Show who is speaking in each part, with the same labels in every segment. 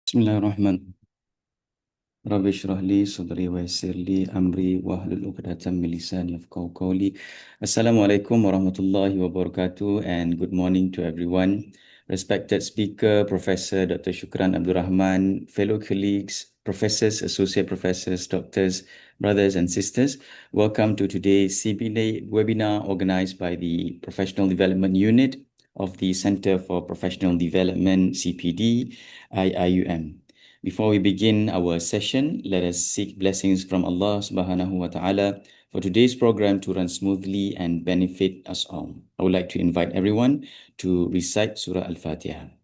Speaker 1: Bismillahirrahmanirrahim. Rabbi shrah li sadri wa yassir li amri wahlul 'uqdatam min lisani yafqahu qawli. Assalamualaikum warahmatullahi wabarakatuh, and good morning to everyone. Respected speaker, Professor Dr. Shukran Abdul Rahman, fellow colleagues, professors, associate professors, doctors, brothers and sisters, welcome to today's CPD webinar organized by the Professional Development Unit of the Center for Professional Development, CPD, IIUM. Before we begin our session, let us seek blessings from Allah subhanahu wa ta'ala for today's program to run smoothly and benefit us all. I would like to invite everyone to recite Surah Al-Fatiha.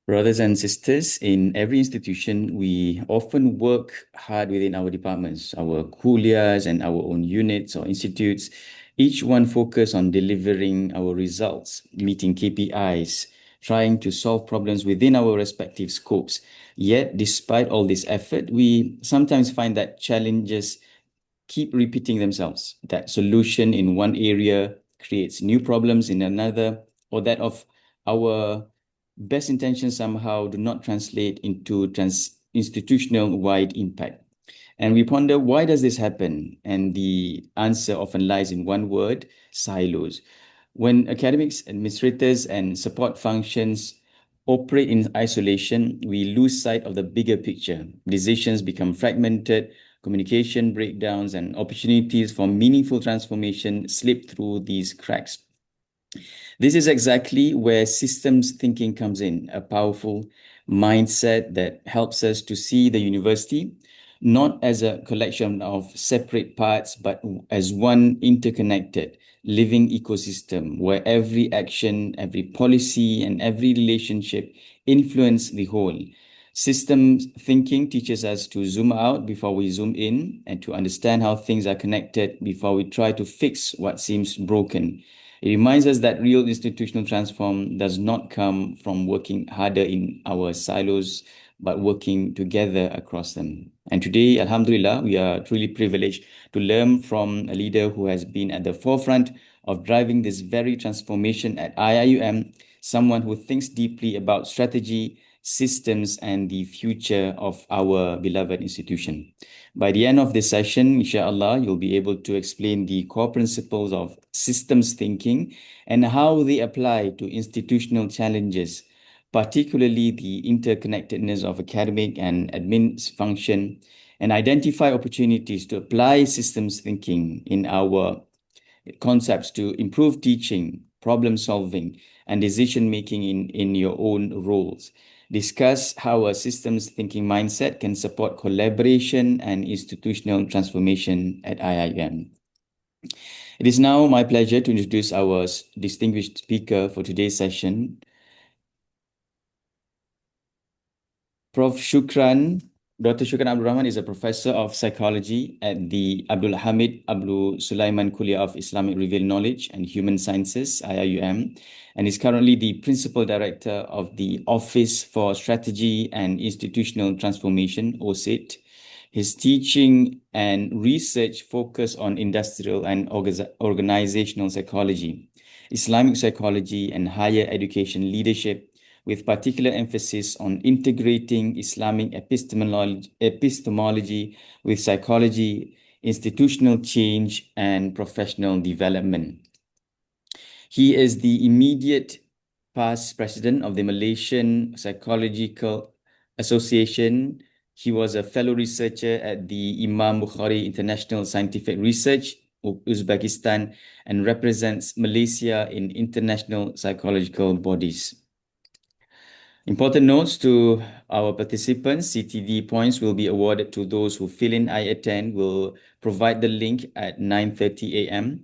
Speaker 1: Brothers and sisters, in every institution, we often work hard within our departments, our kulias and our own units or institutes, each one focus on delivering our results, meeting KPIs, trying to solve problems within our respective scopes. Yet, despite all this effort, we sometimes find that challenges keep repeating themselves. That solution in one area creates new problems in another, or that of our best intentions somehow do not translate into institutional wide impact. And we ponder, why does this happen? And the answer often lies in one word: silos. When academics, administrators, and support functions operate in isolation, we lose sight of the bigger picture. Decisions become fragmented, communication breakdowns, and opportunities for meaningful transformation slip through these cracks. This is exactly where systems thinking comes in, a powerful mindset that helps us to see the university not as a collection of separate parts, but as one interconnected, living ecosystem where every action, every policy, and every relationship influence the whole. Systems thinking teaches us to zoom out before we zoom in, and to understand how things are connected before we try to fix what seems broken. It reminds us that real institutional transform does not come from working harder in our silos, but working together across them. And today, Alhamdulillah, we are truly privileged to learn from a leader who has been at the forefront of driving this very transformation at IIUM, someone who thinks deeply about strategy, systems, and the future of our beloved institution. By the end of this session, inshallah, you'll be able to explain the core principles of systems thinking and how they apply to institutional challenges, particularly the interconnectedness of academic and admin function, and identify opportunities to apply systems thinking in our concepts to improve teaching, problem solving, and decision making in your own roles. Discuss how a systems thinking mindset can support collaboration and institutional transformation at IIM. It is now my pleasure to introduce our distinguished speaker for today's session, Prof. Shukran. Dr. Shukran Abdul Rahman is a professor of psychology at the Abdul Hamid Abdul Sulaiman Kuliah of Islamic Revealed Knowledge and Human Sciences, IIUM, and is currently the principal director of the Office for Strategy and Institutional Transformation, OSIT. His teaching and research focus on industrial and organizational psychology, Islamic psychology, and higher education leadership, with particular emphasis on integrating Islamic epistemology with psychology, institutional change, and professional development. He is the immediate past president of the Malaysian Psychological Association. He was a fellow researcher at the Imam Bukhari International Scientific Research, Uzbekistan, and represents Malaysia in international psychological bodies. Important notes to our participants: CTD points will be awarded to those who fill in I attend. Will provide the link at 9:30 a.m.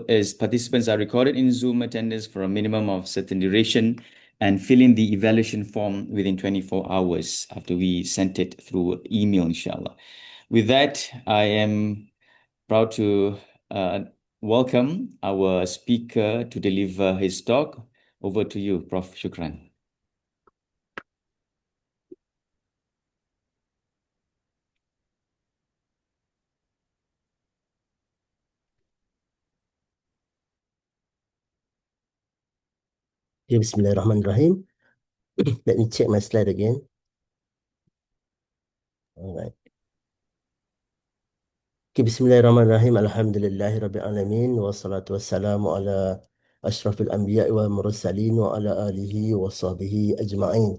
Speaker 1: As participants are recorded in Zoom attendance for a minimum of certain duration, and fill in the evaluation form within 24 hours after we sent it through email, inshallah. With that, I am proud to welcome our speaker to deliver his talk. Over to you, Prof. Shukran.
Speaker 2: Okay, Bismillahirrahmanirrahim. Let me check my slide again. All right. Okay, Bismillahirrahmanirrahim. Alhamdulillahi Rabbil Alamin. Wassalatu wassalamu ala ashrafil anbiya wal mursalin wa ala alihi wa sahbihi ajma'in.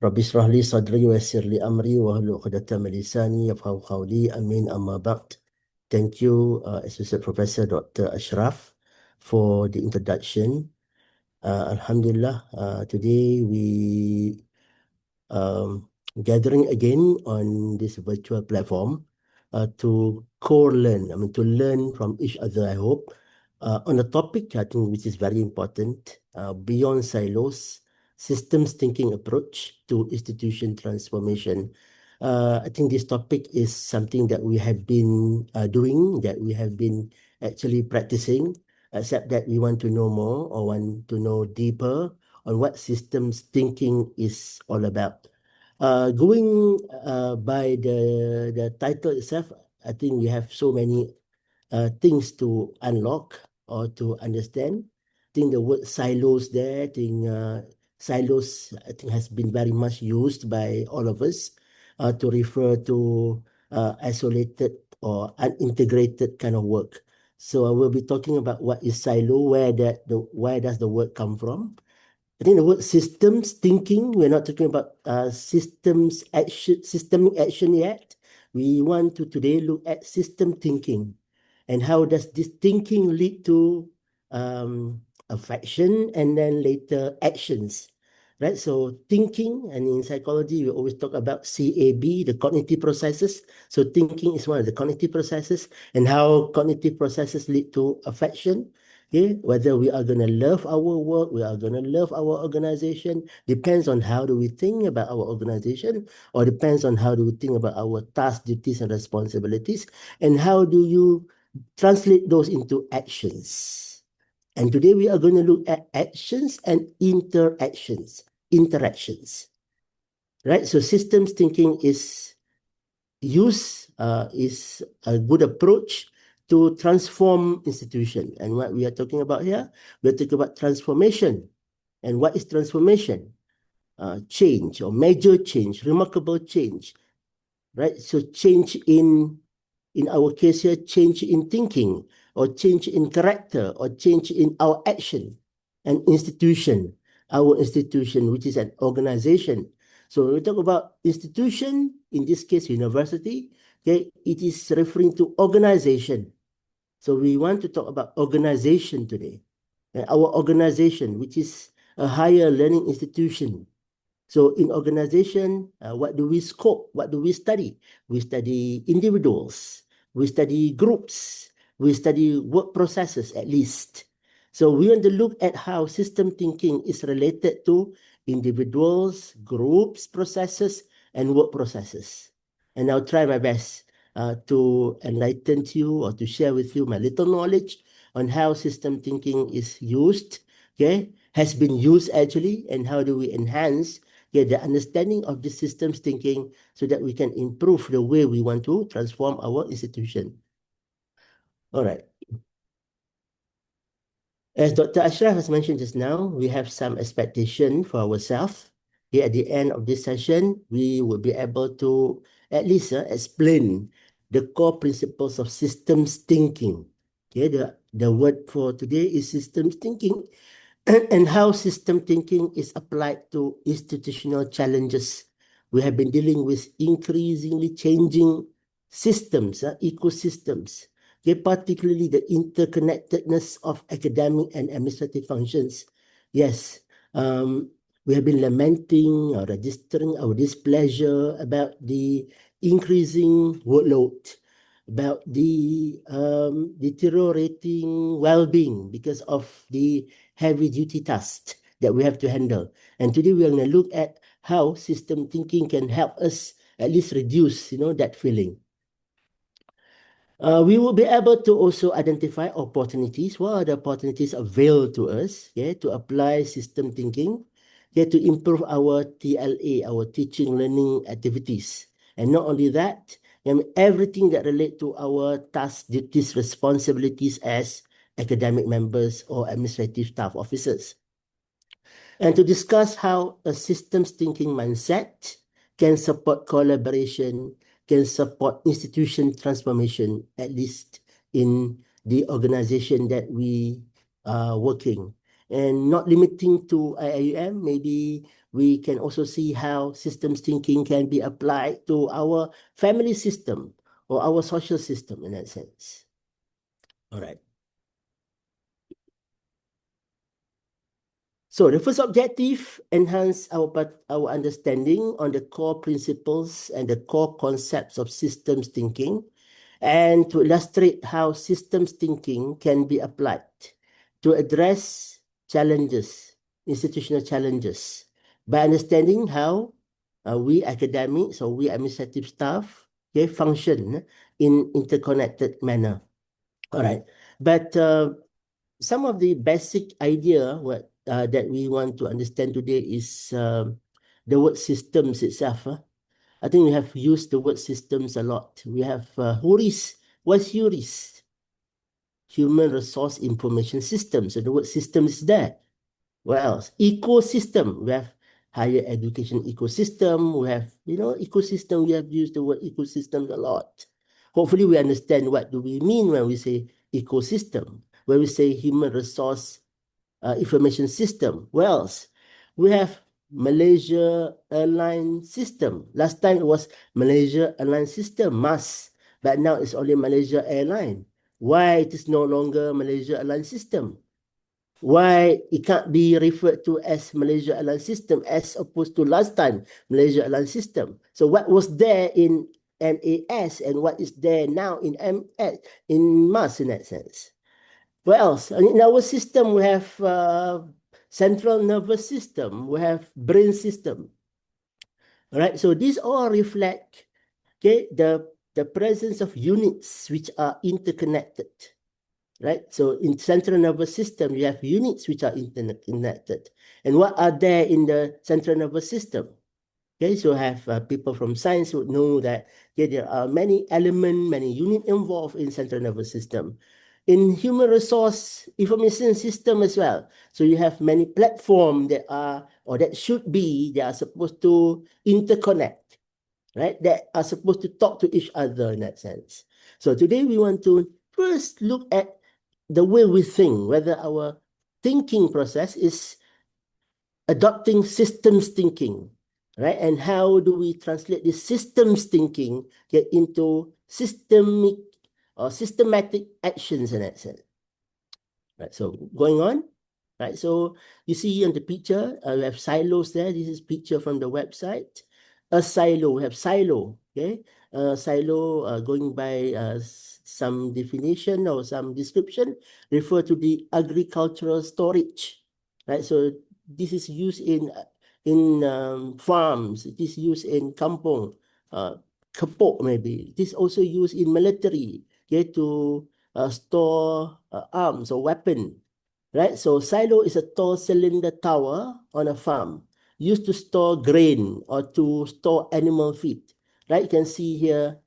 Speaker 2: Rabbi shrah li sadri wa yassir li amri wa hlul 'uqdatam min lisani yafqahu qawli. Amin amma ba'd. Thank you, Associate Professor Dr. Ashraf, for the introduction. Alhamdulillah, today we um, gathering again on this virtual platform to co-learn, to learn from each other, I hope, on a topic I think which is very important, beyond silos, systems thinking approach to institution transformation. I think this topic is something that we have been doing, that we have been actually practicing, except that we want to know more or want to know deeper on what systems thinking is all about. Going by the title itself, I think we have so many things to unlock or to understand. I think the word silos there, I think silos, I think has been very much used by all of us to refer to isolated or unintegrated kind of work. So I will be talking about what is silo, where does the word come from. I think the word systems thinking, we're not talking about systemic action yet. We want to today look at system thinking and how does this thinking lead to affection and then later actions, right? So thinking, and in psychology, we always talk about CAB, the cognitive processes. So thinking is one of the cognitive processes, and how cognitive processes lead to affection. Okay, whether we are going to love our work, we are going to love our organization, depends on how do we think about our organization, or depends on how do we think about our tasks, duties, and responsibilities, and how do you translate those into actions. And today we are going to look at actions and interactions, right? So systems thinking is a good approach to transform institution. And what we are talking about here, we're talking about transformation. And what is transformation? Change or major change, remarkable change, right? So change in our case here, change in thinking or change in character or change in our action and institution, our institution, which is an organization. So when we talk about institution, in this case, university, okay, it is referring to organization. So we want to talk about organization today. And our organization, which is a higher learning institution. So in organization, what do we scope? What do we study? We study individuals, we study groups, we study work processes at least. So we want to look at how system thinking is related to individuals, groups, processes, and work processes. And I'll try my best to enlighten you or to share with you my little knowledge on how system thinking is used, okay, has been used actually, and how do we enhance the understanding of the systems thinking so that we can improve the way we want to transform our institution. All right. As Dr. Ashraf has mentioned just now, we have some expectation for ourselves. Here at the end of this session, we will be able to at least explain the core principles of systems thinking. Okay, the word for today is systems thinking and how system thinking is applied to institutional challenges. We have been dealing with increasingly changing systems, ecosystems, okay, particularly the interconnectedness of academic and administrative functions. Yes, we have been lamenting or registering our displeasure about the increasing workload, about the deteriorating well-being because of the heavy duty tasks that we have to handle. And today we're going to look at how system thinking can help us at least reduce, that feeling. We will be able to also identify opportunities. What are the opportunities available to us, to apply system thinking, to improve our TLA, our teaching learning activities. And not only that, everything that relate to our tasks, duties, responsibilities as academic members or administrative staff officers. and to discuss how a systems thinking mindset can support collaboration, can support institution transformation, at least in the organization that we are working. And not limiting to IIUM, maybe we can also see how systems thinking can be applied to our family system or our social system in that sense. All right. So the first objective, enhance our understanding on the core principles and the core concepts of systems thinking, and to illustrate how systems thinking can be applied to address challenges, institutional challenges, by understanding how we academics or we administrative staff function in interconnected manner. All right. But some of the basic idea that we want to understand today is the word systems itself. I think we have used the word systems a lot. We have HURIS. What's HURIS? Human Resource Information System. So the word system is there. What else? Ecosystem. We have higher education ecosystem. We have, ecosystem. We have used the word ecosystem a lot. Hopefully we understand what do we mean when we say ecosystem, when we say human resource information system. What else? We have Malaysia Airline System. Last time it was Malaysia Airline System, MAS, but now it's only Malaysia Airline. Why it is no longer Malaysia Airline System? Why it can't be referred to as Malaysia Airline System as opposed to last time Malaysia Airline System? So what was there in MAS and what is there now in MS, in MAS in that sense? What else? In our system, we have central nervous system, we have brain system. All right, so these all reflect the presence of units which are interconnected. Right, so in central nervous system, you have units which are interconnected. And what are there in the central nervous system? Okay, so have people from science would know that there are many elements, many units involved in central nervous system. In human resource information system as well. So you have many platforms that are, or that should be, they are supposed to interconnect, right? That are supposed to talk to each other in that sense. So today we want to first look at the way we think, whether our thinking process is adopting systems thinking, right? And how do we translate this systems thinking into systemic or systematic actions in that sense? Right, so going on, right? So you see on the picture, we have silos there. This is picture from the website. A silo, we have silo, okay? Silo, going by some definition or some description, refer to the agricultural storage, right? So this is used in farms. It is used in kampong, kapok maybe. It is also used in military, okay, to store arms or weapon, right? So silo is a tall cylinder tower on a farm used to store grain or to store animal feed, right? You can see here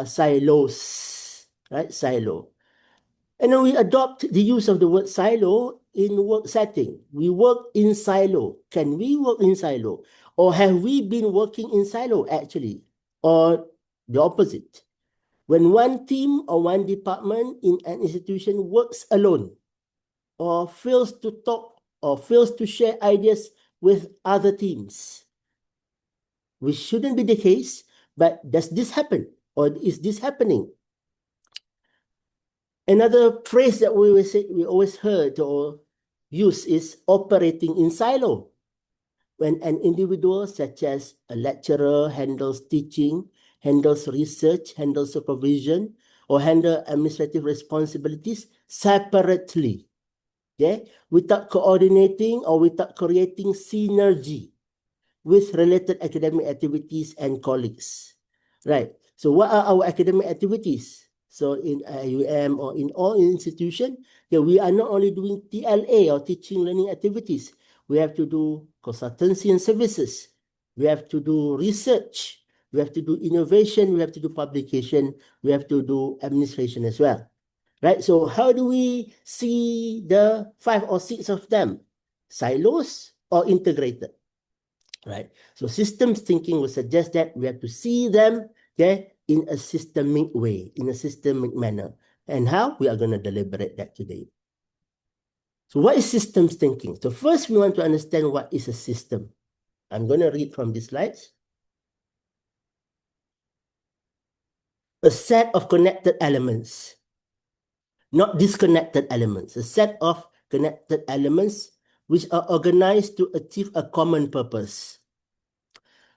Speaker 2: silos, right? Silo. And then we adopt the use of the word silo in work setting. We work in silo. Can we work in silo? Or have we been working in silo actually? Or the opposite? When one team or one department in an institution works alone or fails to talk or fails to share ideas with other teams, which shouldn't be the case, but does this happen or is this happening? Another phrase that we always heard or use is operating in silo. When an individual such as a lecturer handles teaching, handles research, handles supervision, or handle administrative responsibilities separately, okay, without coordinating or without creating synergy with related academic activities and colleagues, right? So what are our academic activities? So in IUM or in all institutions, we are not only doing TLA or teaching learning activities. We have to do consultancy and services. We have to do research. We have to do innovation. We have to do publication. We have to do administration as well, right? So how do we see the 5 or 6 of them? Silos or integrated, right? So systems thinking will suggest that we have to see them, okay, in a systemic way, in a systemic manner. And how? We are going to deliberate that today. So what is systems thinking? So first we want to understand what is a system. I'm going to read from these slides. A set of connected elements, not disconnected elements. A set of connected elements which are organized to achieve a common purpose.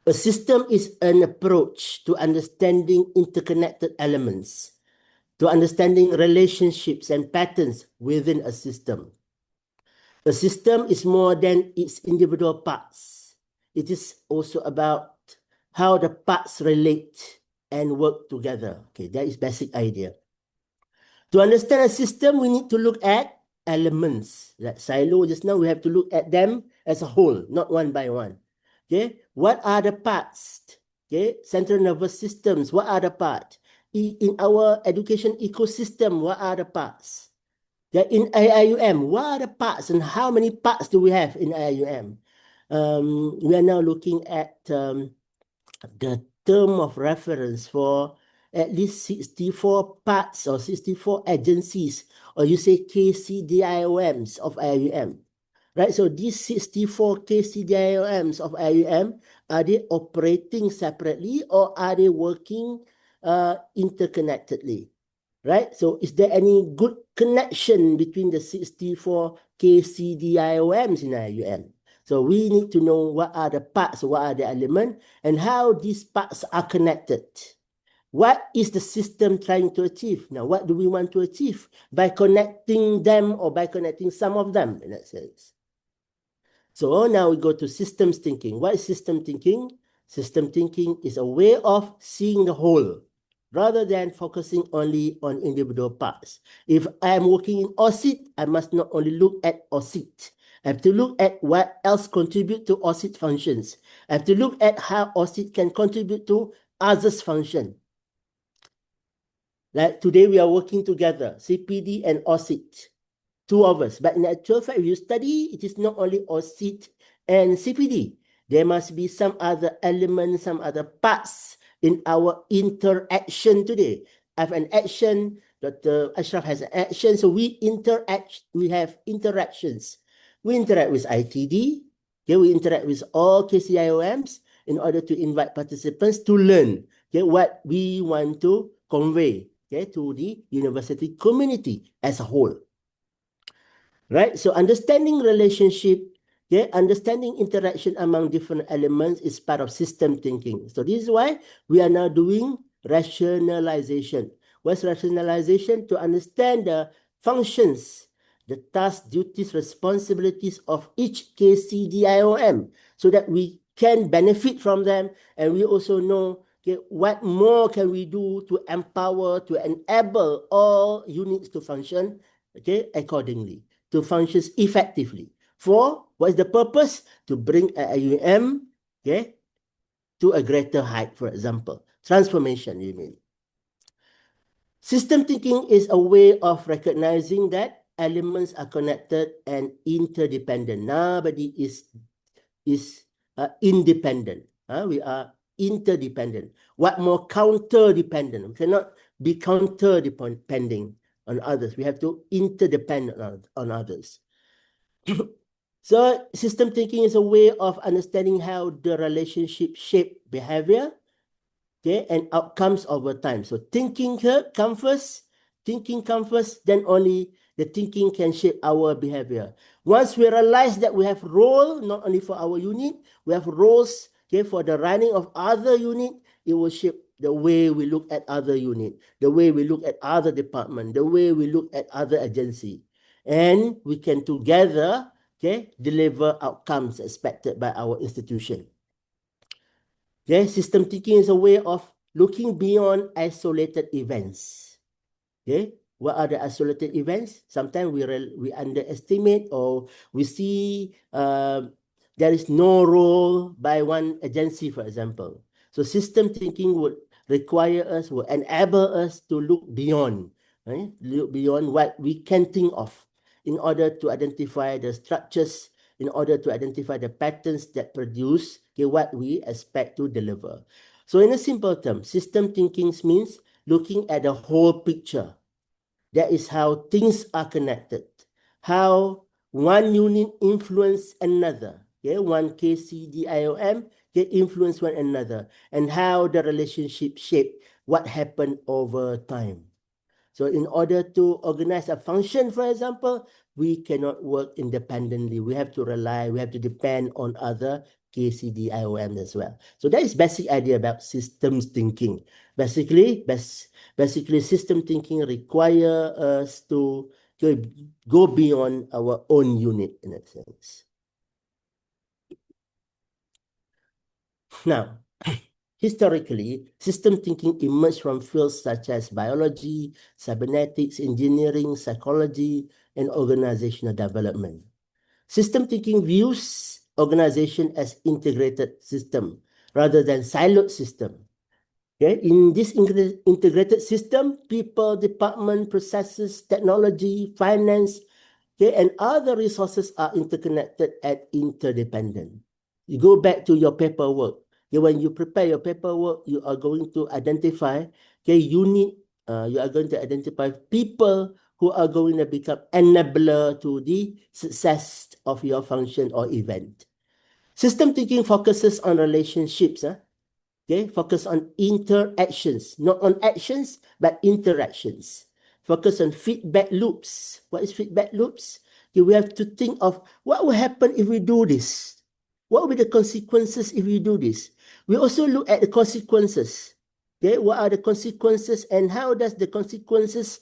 Speaker 2: A system is an approach to understanding interconnected elements, to understanding relationships and patterns within a system. A system is more than its individual parts. It is also about how the parts relate and work together. Okay, that is basic idea. To understand a system, we need to look at elements. Like silo just now, we have to look at them as a whole, not one by one. Okay, what are the parts? Okay, central nervous systems, what are the parts? In our education ecosystem, what are the parts? Okay, in IIUM, what are the parts and how many parts do we have in IIUM? We are now looking at the term of reference for at least 64 parts or 64 agencies, or you say KCDIOMs of IUM, right? So these 64 KCDIOMs of IUM, are they operating separately or are they working interconnectedly, right? So is there any good connection between the 64 KCDIOMs in IUM? So we need to know what are the parts, what are the elements, and how these parts are connected. What is the system trying to achieve? Now, what do we want to achieve by connecting them or by connecting some of them in that sense? So now we go to systems thinking. What is system thinking? System thinking is a way of seeing the whole rather than focusing only on individual parts. If I'm working in OSIT, I must not only look at OSIT. I have to look at what else contribute to OSIT functions. I have to look at how OSIT can contribute to others' function. Like today we are working together, CPD and OSIT, two of us. But in actual fact, if you study, it is not only OSIT and CPD. There must be some other elements, some other parts in our interaction today. I have an action, Dr. Ashraf has an action, so we interact, we have interactions. We interact with ITD, okay, we interact with all KCIOMs in order to invite participants to learn, okay, what we want to convey, okay, to the university community as a whole. Right? So understanding relationship, okay, understanding interaction among different elements is part of system thinking. So this is why we are now doing rationalization. What's rationalization? To understand the functions, the tasks, duties, responsibilities of each KCDIOM so that we can benefit from them, and we also know, okay, what more can we do to empower, to enable all units to function, okay, accordingly, to function effectively. For what is the purpose? To bring IUM, okay, to a greater height, for example. Transformation, you mean. System thinking is a way of recognizing that elements are connected and interdependent. Nobody is independent. We are interdependent. What more, counter-dependent? We cannot be counter-depending on others. We have to interdepend on others. So system thinking is a way of understanding how the relationship shape behavior, okay, and outcomes over time. So thinking comes first, then only the thinking can shape our behavior. Once we realize that we have role, not only for our unit, we have roles, okay, for the running of other unit, it will shape the way we look at other unit, the way we look at other department, the way we look at other agency. And we can together, okay, deliver outcomes expected by our institution. Okay, system thinking is a way of looking beyond isolated events. Okay, what are the isolated events? Sometimes we underestimate, or we see there is no role by one agency, for example. So system thinking would require us, would enable us to look beyond, right? Look beyond what we can think of in order to identify the structures in order to identify the patterns that produce what we expect to deliver. So in a simple term, system thinking means looking at the whole picture. That is how things are connected, how one unit influence another. One KCDIOM can influence one another, and how the relationship shape what happened over time. So in order to organize a function, for example, we cannot work independently. We have to depend on other KCDIOM as well. So that is basic idea about systems thinking. Basically, system thinking require us to go beyond our own unit in a sense. Now, historically, system thinking emerged from fields such as biology, cybernetics, engineering, psychology, and organizational development. System thinking views organization as integrated system rather than siloed system. In this integrated system, people, department, processes, technology, finance, and other resources are interconnected and interdependent. You go back to your paperwork. When you prepare your paperwork, you are going to identify you are going to identify people who are going to become enabler to the success of your function or event. System thinking focuses on relationships. Focus on interactions, not on actions, but interactions. Focus on feedback loops. What is feedback loops? We have to think of what will happen if we do this. What will be the consequences if we do this? We also look at the consequences. What are the consequences and how does the consequences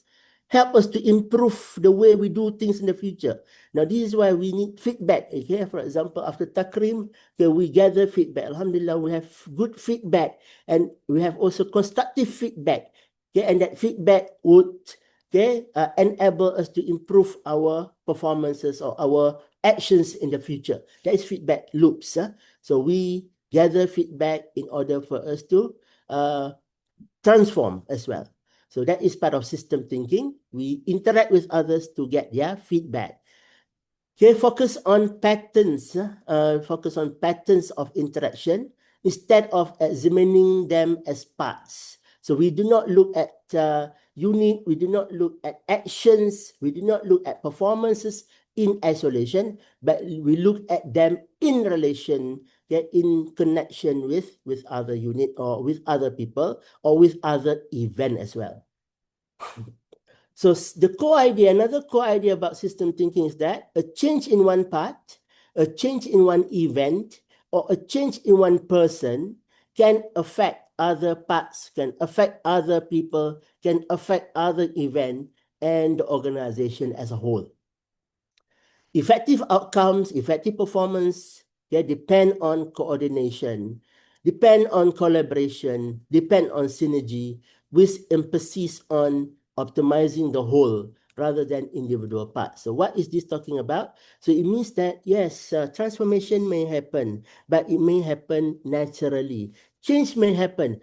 Speaker 2: help us to improve the way we do things in the future? Now, this is why we need feedback. For example, after Takrim, we gather feedback. Alhamdulillah, we have good feedback and we have also constructive feedback. And that feedback would enable us to improve our performances or our actions in the future. That is feedback loops. So we gather feedback in order for us to transform as well. So that is part of system thinking. We interact with others to get their feedback. Focus on patterns. Focus on patterns of interaction instead of examining them as parts. So we do not look at unit. We do not look at actions. We do not look at performances in isolation, but we look at them in relation, in connection with other unit or with other people or with other event as well. So the core idea, another core idea about system thinking is that a change in one part, a change in one event, or a change in one person can affect other parts, can affect other people, can affect other event and the organization as a whole. Effective outcomes, effective performance, depend on coordination, depend on collaboration, depend on synergy, with emphasis on optimizing the whole rather than individual parts. So what is this talking about? So it means that, yes, transformation may happen, but it may happen naturally. Change may happen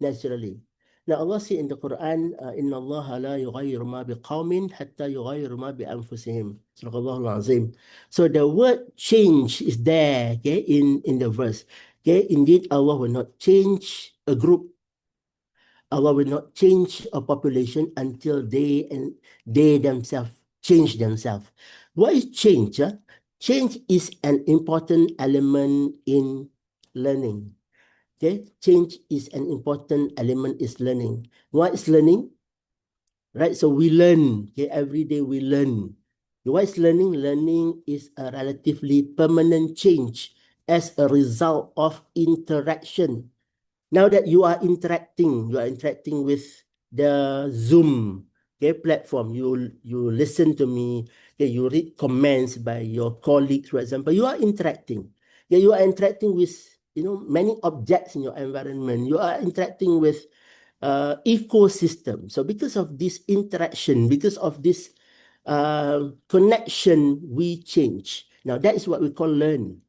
Speaker 2: naturally. Now Allah said in the Quran, Inna Allah la yughayyiru ma biqawmin hatta yughayyiru ma bi anfusihim. Sadaqallahu al-azim. So the word change is there, in the verse. Indeed, Allah will not change a group. Allah will not change a population until they themselves change themselves. What is change? Change is an important element in learning. Change is an important element is learning. What is learning? Right, so we learn. Every day we learn. What is learning? Learning is a relatively permanent change as a result of interaction. Now that you are interacting with the Zoom platform. You listen to me. You read comments by your colleagues, for example. You are interacting. You are interacting with many objects in your environment. You are interacting with ecosystem. So because of this interaction, because of this connection, we change. Now that is what we call learn.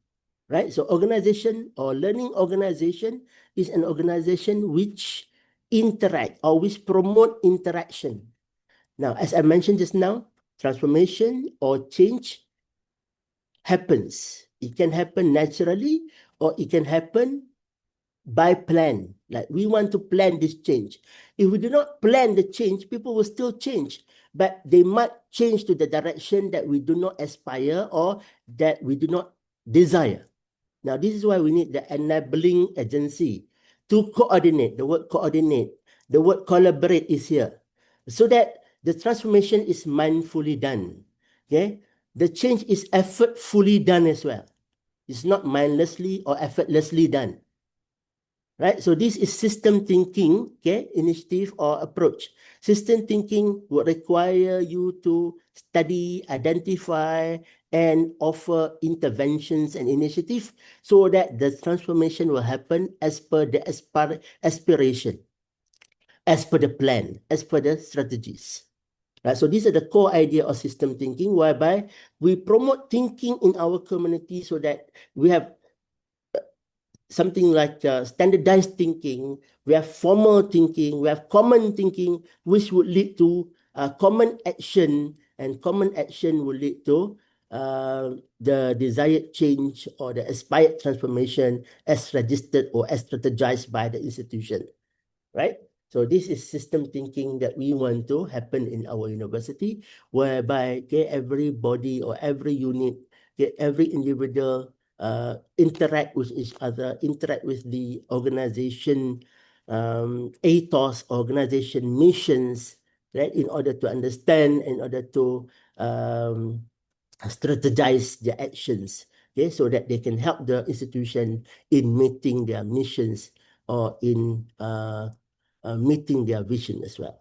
Speaker 2: Right? So organization or learning organization is an organization which interact or which promote interaction. Now, as I mentioned just now, transformation or change happens. It can happen naturally, or it can happen by plan. Like we want to plan this change. If we do not plan the change, people will still change, but they might change to the direction that we do not aspire or that we do not desire. Now, this is why we need the enabling agency to coordinate. The word coordinate, the word collaborate is here, so that the transformation is mindfully done. Okay, the change is effortfully done as well. It's not mindlessly or effortlessly done. Right? So this is system thinking, okay, initiative or approach. System thinking would require you to study, identify, and offer interventions and initiative so that the transformation will happen as per the aspiration, as per the plan, as per the strategies. Right? So these are the core idea of system thinking, whereby we promote thinking in our community so that we have something like standardized thinking, we have formal thinking, we have common thinking, which would lead to common action, and common action will lead to the desired change or the aspired transformation as registered or as strategized by the institution, right? So this is system thinking that we want to happen in our university, whereby everybody or every unit, every individual interact with each other, interact with the organization ethos, organization missions, right? In order to understand, in order to strategize their actions, okay, so that they can help the institution in meeting their missions or in meeting their vision as well.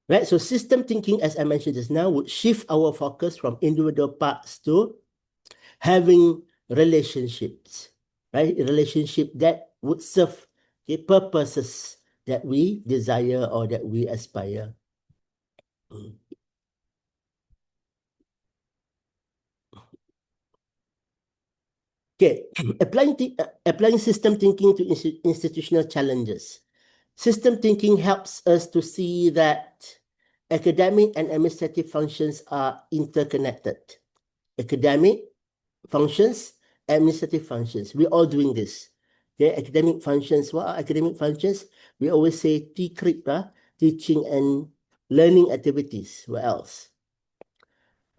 Speaker 2: Right, so system thinking, as I mentioned just now, would shift our focus from individual parts to having relationships, right? A relationship that would serve purposes that we desire or that we aspire. Okay, applying system thinking to institutional challenges. System thinking helps us to see that academic and administrative functions are interconnected. Academic functions, administrative functions. We're all doing this. Okay, academic functions. What are academic functions? We always say TCRIP, teaching and learning activities. What else?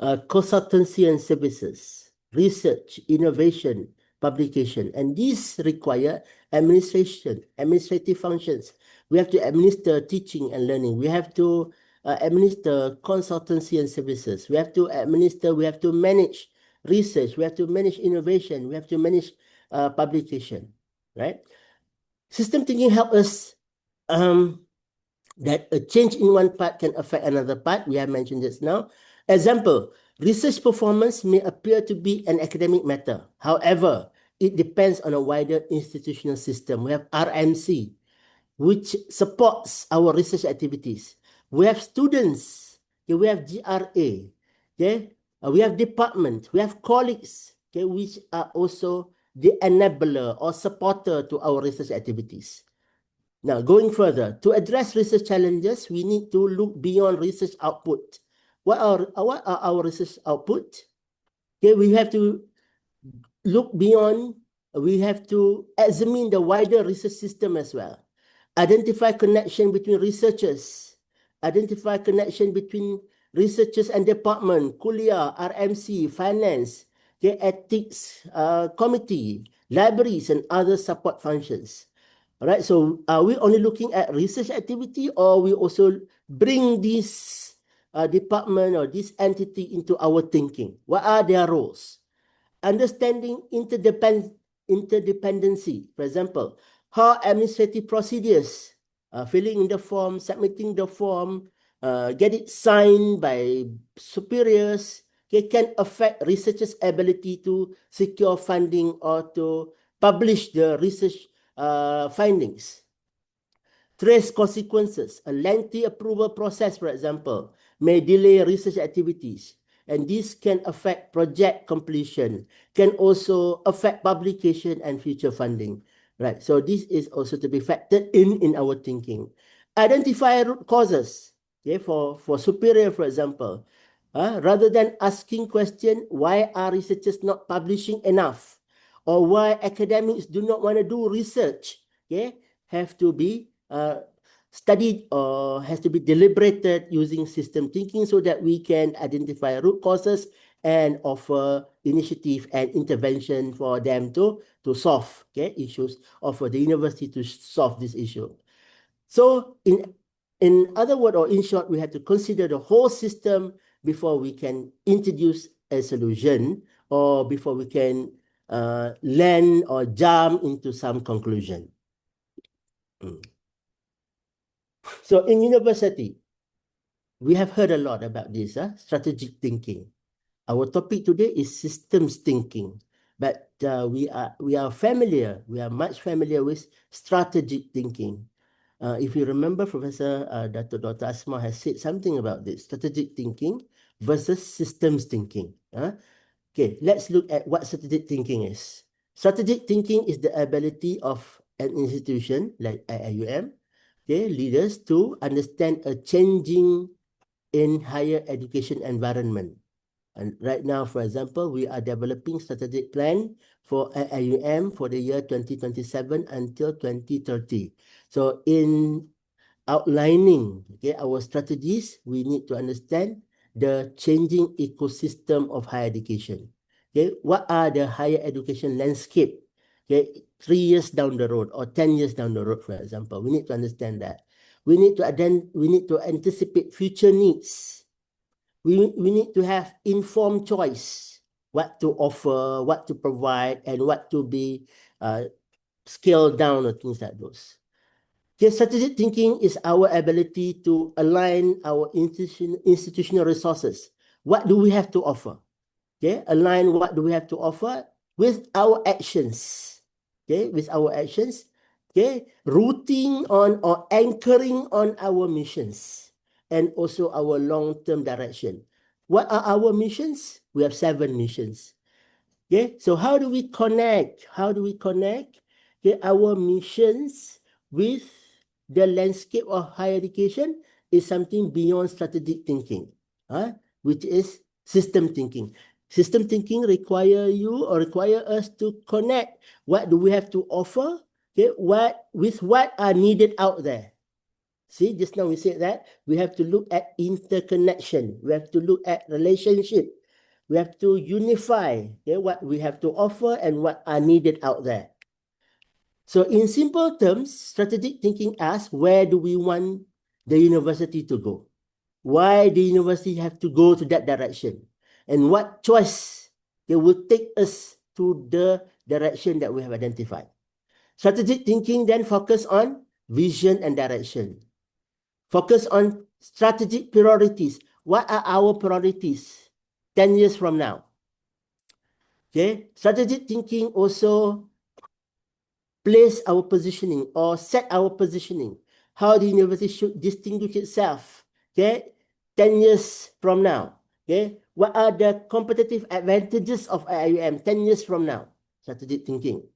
Speaker 2: Consultancy and services, research, innovation, publication. And these require administrative functions. We have to administer teaching and learning. We have to administer consultancy and services. We have to manage research. We have to manage innovation. We have to manage publication, right? System thinking helps us that a change in one part can affect another part. We have mentioned this now. Example, research performance may appear to be an academic matter. However, it depends on a wider institutional system. We have RMC, which supports our research activities. We have students, okay, we have GRA, okay, we have department, we have colleagues, okay, which are also the enabler or supporter to our research activities. Now, going further, to address research challenges, we need to look beyond research output. What are our research output? Okay, we have to look beyond, we have to examine the wider research system as well. Identify connection between researchers, identify connection between researchers and department, kuliah, RMC, finance, okay, ethics committee, libraries, and other support functions. All right, so are we only looking at research activity, or we also bring this department or this entity into our thinking? What are their roles? Understanding interdependency, for example, how administrative procedures, filling in the form, submitting the form, get it signed by superiors, okay, can affect researchers' ability to secure funding or to publish the research findings. Trace consequences. A lengthy approval process, for example, may delay research activities, and this can affect project completion, can also affect publication and future funding. Right, so this is also to be factored in our thinking. Identify root causes. Okay, for superior, for example, rather than asking question, why are researchers not publishing enough, or why academics do not want to do research? Okay, have to be studied or has to be deliberated using system thinking so that we can identify root causes and offer initiative and intervention for them to solve issues, or for the university to solve this issue. So in other words, or in short, we have to consider the whole system before we can introduce a solution, or before we can land or jump into some conclusion. So in university, we have heard a lot about this, strategic thinking. Our topic today is systems thinking, but we are familiar, we are much familiar with strategic thinking. If you remember, Professor Dr. Asma has said something about this, strategic thinking versus systems thinking. Okay, let's look at what strategic thinking is. Strategic thinking is the ability of an institution like IIUM, leaders to understand a changing in higher education environment. And right now, for example, we are developing strategic plan for IIUM for the year 2027 until 2030. So in outlining our strategies, we need to understand the changing ecosystem of higher education. What are the higher education landscape 3 years down the road or 10 years down the road, for example? We need to understand that. We need to anticipate future needs. We need to have informed choice, what to offer, what to provide, and what to be scaled down, or things like those. Strategic thinking is our ability to align our institutional resources. What do we have to offer? Align what do we have to offer with our actions. With our actions. Rooting on or anchoring on our missions and also our long-term direction. What are our missions? We have 7 missions. So how do we connect? How do we connect our missions with the landscape of higher education? Is something beyond strategic thinking, which is system thinking. System thinking require us to connect what do we have to offer, with what are needed out there. See, just now we said that we have to look at interconnection. We have to look at relationship. We have to unify what we have to offer and what are needed out there. So in simple terms, strategic thinking asks, where do we want the university to go? Why the university have to go to that direction? And what choice will take us to the direction that we have identified? Strategic thinking then focus on vision and direction. Focus on strategic priorities. What are our priorities 10 years from now? Strategic thinking also place our positioning or set our positioning. How the university should distinguish itself 10 years from now. What are the competitive advantages of IIUM 10 years from now? Strategic thinking.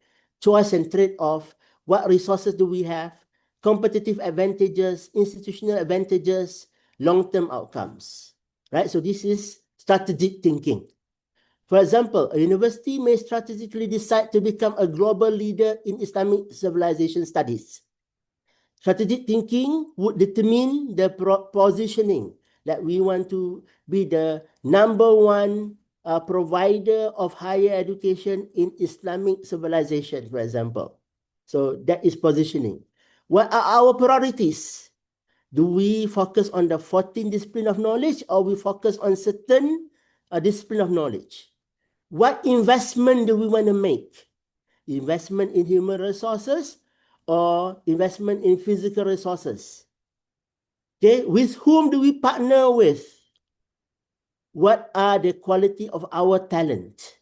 Speaker 2: Choice and trade-off. What resources do we have? Competitive advantages, institutional advantages, long-term outcomes. Right? So this is strategic thinking. For example, a university may strategically decide to become a global leader in Islamic civilization studies. Strategic thinking would determine the positioning that we want to be the #1 provider of higher education in Islamic civilization, for example. So that is positioning. What are our priorities? Do we focus on the 14 discipline of knowledge, or we focus on certain discipline of knowledge? What investment do we want to make? Investment in human resources or investment in physical resources? With whom do we partner with? What are the quality of our talent?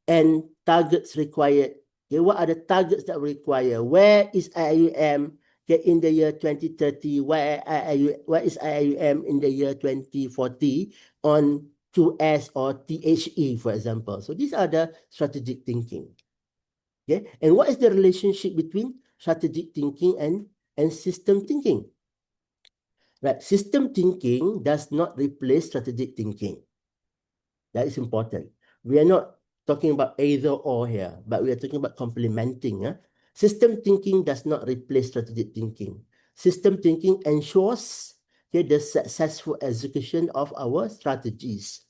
Speaker 2: And targets required. What are the targets that we require? Where is IIUM in the year 2030? Where is IIUM in the year 2040 on QS or THE, for example? So these are the strategic thinking. And what is the relationship between strategic thinking and and system thinking. Right? System thinking does not replace strategic thinking. That is important. We are not talking about either or here, but we are talking about complementing. System thinking does not replace strategic thinking. System thinking ensures the successful execution of our strategies.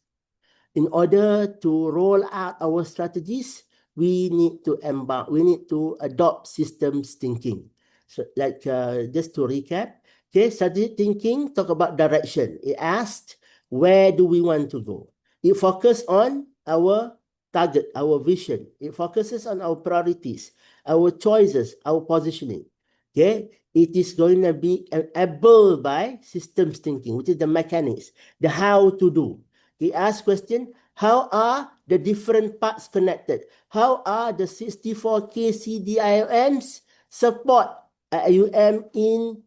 Speaker 2: In order to roll out our strategies, we need to adopt systems thinking. So, just to recap, strategic thinking talk about direction. It asked, where do we want to go? It focuses on our target, our vision. It focuses on our priorities, our choices, our positioning. It is going to be enabled by systems thinking, which is the mechanics, the how to do. He asked question, how are the different parts connected? How are the 64 KCDIOMs support IUM in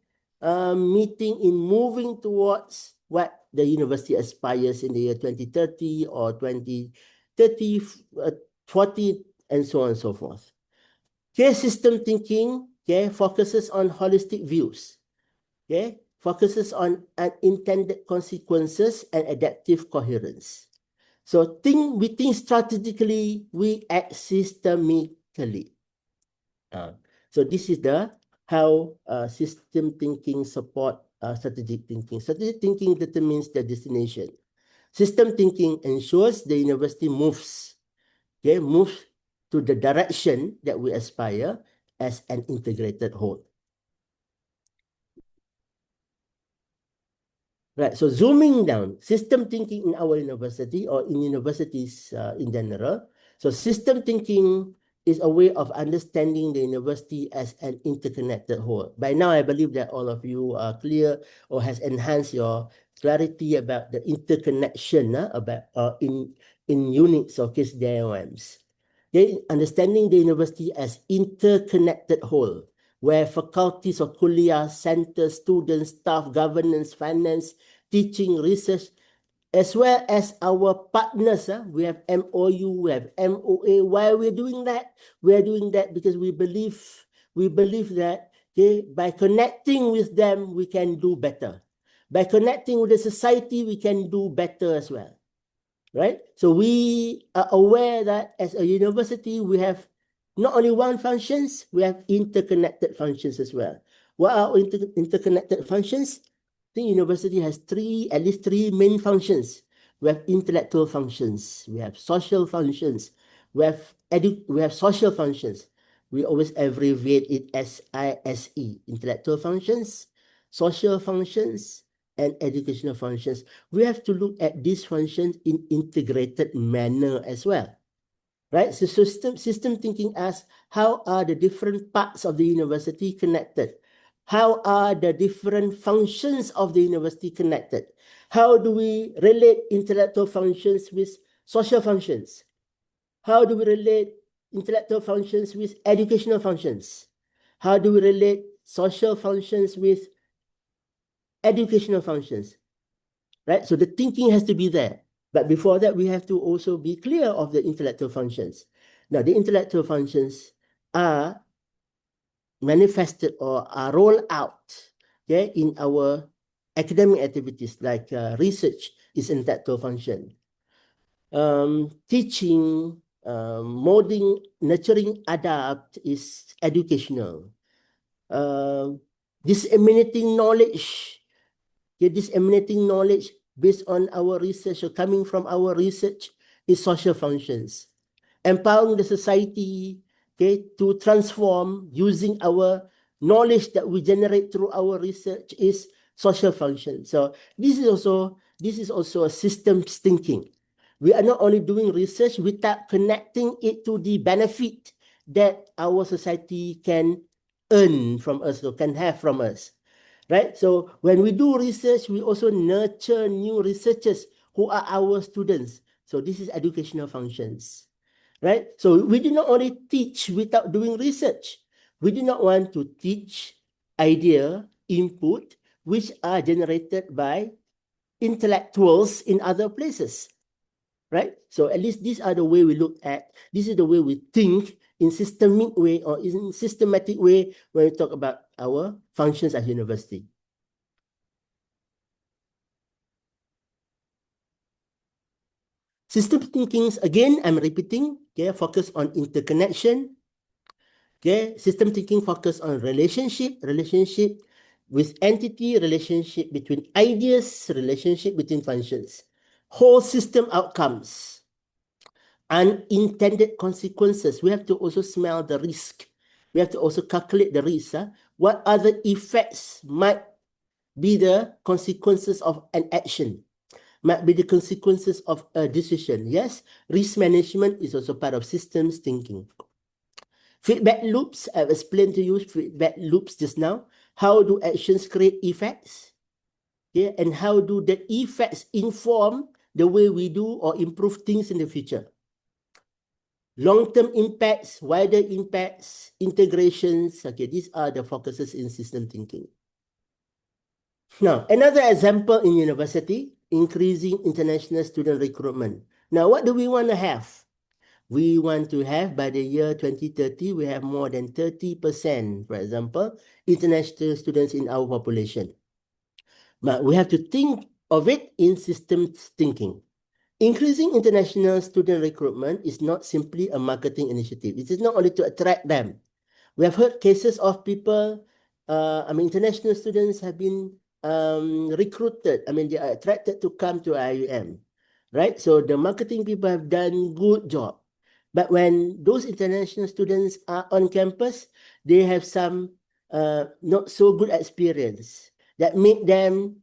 Speaker 2: moving towards what the university aspires in the year 2030 or 2030, 40, and so on and so forth. System thinking focuses on holistic views. Focuses on unintended consequences and adaptive coherence. So we think strategically, we act systemically. So this is how system thinking support strategic thinking. Strategic thinking determines the destination. System thinking ensures the university moves to the direction that we aspire as an integrated whole. Right, so zooming down, system thinking in our university or in universities in general. So system thinking is a way of understanding the university as an interconnected whole. By now, I believe that all of you are clear or has enhanced your clarity about the interconnection in units or case diagrams. Understanding the university as interconnected whole, where faculties or kuliah, centers, students, staff, governance, finance, teaching, research, as well as our partners. We have MOU, we have MOA. Why are we doing that? We are doing that because we believe that by connecting with them, we can do better. By connecting with the society, we can do better as well. Right? So we are aware that as a university, we have not only one functions, we have interconnected functions as well. What are interconnected functions? The university has at least three main functions. We have intellectual functions, we have social functions, we have social functions. We always abbreviate it as ISE, intellectual functions, social functions, and educational functions. We have to look at these functions in integrated manner as well. Right? So system thinking asks, how are the different parts of the university connected? How are the different functions of the university connected? How do we relate intellectual functions with social functions? How do we relate intellectual functions with educational functions? How do we relate social functions with educational functions? Right? So the thinking has to be there. But before that, we have to also be clear of the intellectual functions. Now, the intellectual functions are manifested or are rolled out in our academic activities, like research is intellectual function. Teaching, molding, nurturing, adapt is educational. Disseminating knowledge based on our research or coming from our research is social functions. Empowering the society to transform using our knowledge that we generate through our research is social function. So this is also a systems thinking. We are not only doing research without connecting it to the benefit that our society can earn from us or can have from us. Right? So when we do research, we also nurture new researchers who are our students. So this is educational functions. Right? So we do not only teach without doing research. We do not want to teach idea, input, which are generated by intellectuals in other places. Right? So at least these are the way we look at, this is the way we think in systemic way or in systematic way when we talk about our functions as university. System thinking, again, I'm repeating, okay, focus on interconnection. Okay, system thinking focus on relationship with entity, relationship between ideas, relationship between functions, whole system outcomes, unintended consequences. We have to also smell the risk. We have to also calculate the risk. What other effects might be the consequences of an action? Might be the consequences of a decision. Yes, risk management is also part of systems thinking. Feedback loops, I've explained to you feedback loops just now. How do actions create effects? Yeah, and how do the effects inform the way we do or improve things in the future? Long-term impacts, wider impacts, integrations. Okay, these are the focuses in system thinking. Now, another example in university, increasing international student recruitment. Now, what do we want to have? We want to have, by the year 2030, we have more than 30%, for example, international students in our population. But we have to think of it in systems thinking. Increasing international student recruitment is not simply a marketing initiative. It is not only to attract them. We have heard cases of people, international students have been recruited. They are attracted to come to IUM, right? So the marketing people have done good job. But when those international students are on campus, they have some not so good experience that make them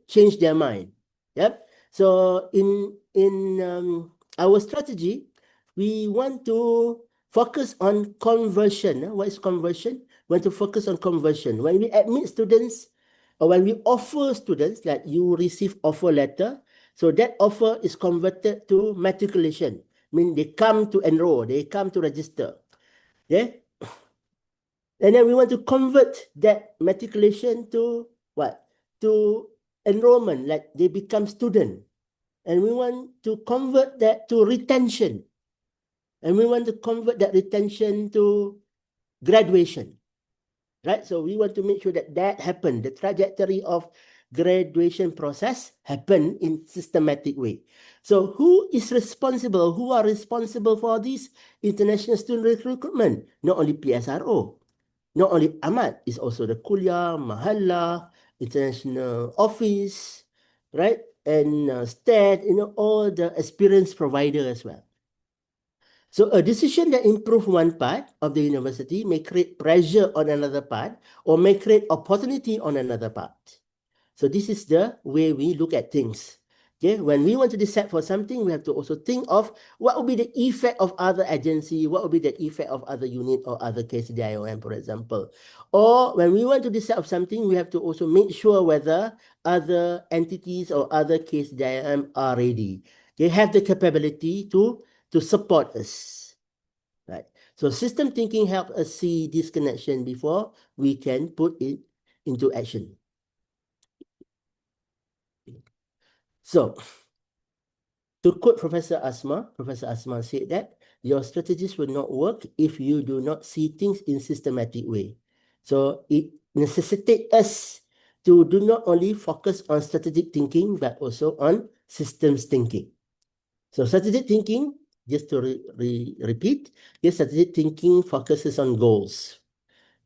Speaker 2: change their mind. Yep. So in our strategy, we want to focus on conversion. What is conversion? We want to focus on conversion. When we admit students or when we offer students, like you receive offer letter, so that offer is converted to matriculation. I mean, they come to enroll, they come to register. Yeah. And then we want to convert that matriculation to what? To enrollment, like they become student. And we want to convert that to retention. And we want to convert that retention to graduation. Right? So we want to make sure that that happen. The trajectory of graduation process happen in systematic way. So who is responsible? Who are responsible for this international student recruitment? Not only PSRO, not only Ahmad, it's also the Kuliah, Mahalla, International Office, right? And STAT, all the experience provider as well. So a decision that improves one part of the university may create pressure on another part or may create opportunity on another part. So this is the way we look at things. Okay, when we want to decide for something, we have to also think of what will be the effect of other agency, what will be the effect of other unit or other KCDIOM, for example. Or when we want to decide of something, we have to also make sure whether other entities or other KCDIOM are ready. They have the capability to support us. Right. So system thinking helps us see this connection before we can put it into action. So, to quote Professor Asma said that your strategies will not work if you do not see things in systematic way. So it necessitates us to do not only focus on strategic thinking, but also on systems thinking. So strategic thinking, just to repeat, strategic thinking focuses on goals.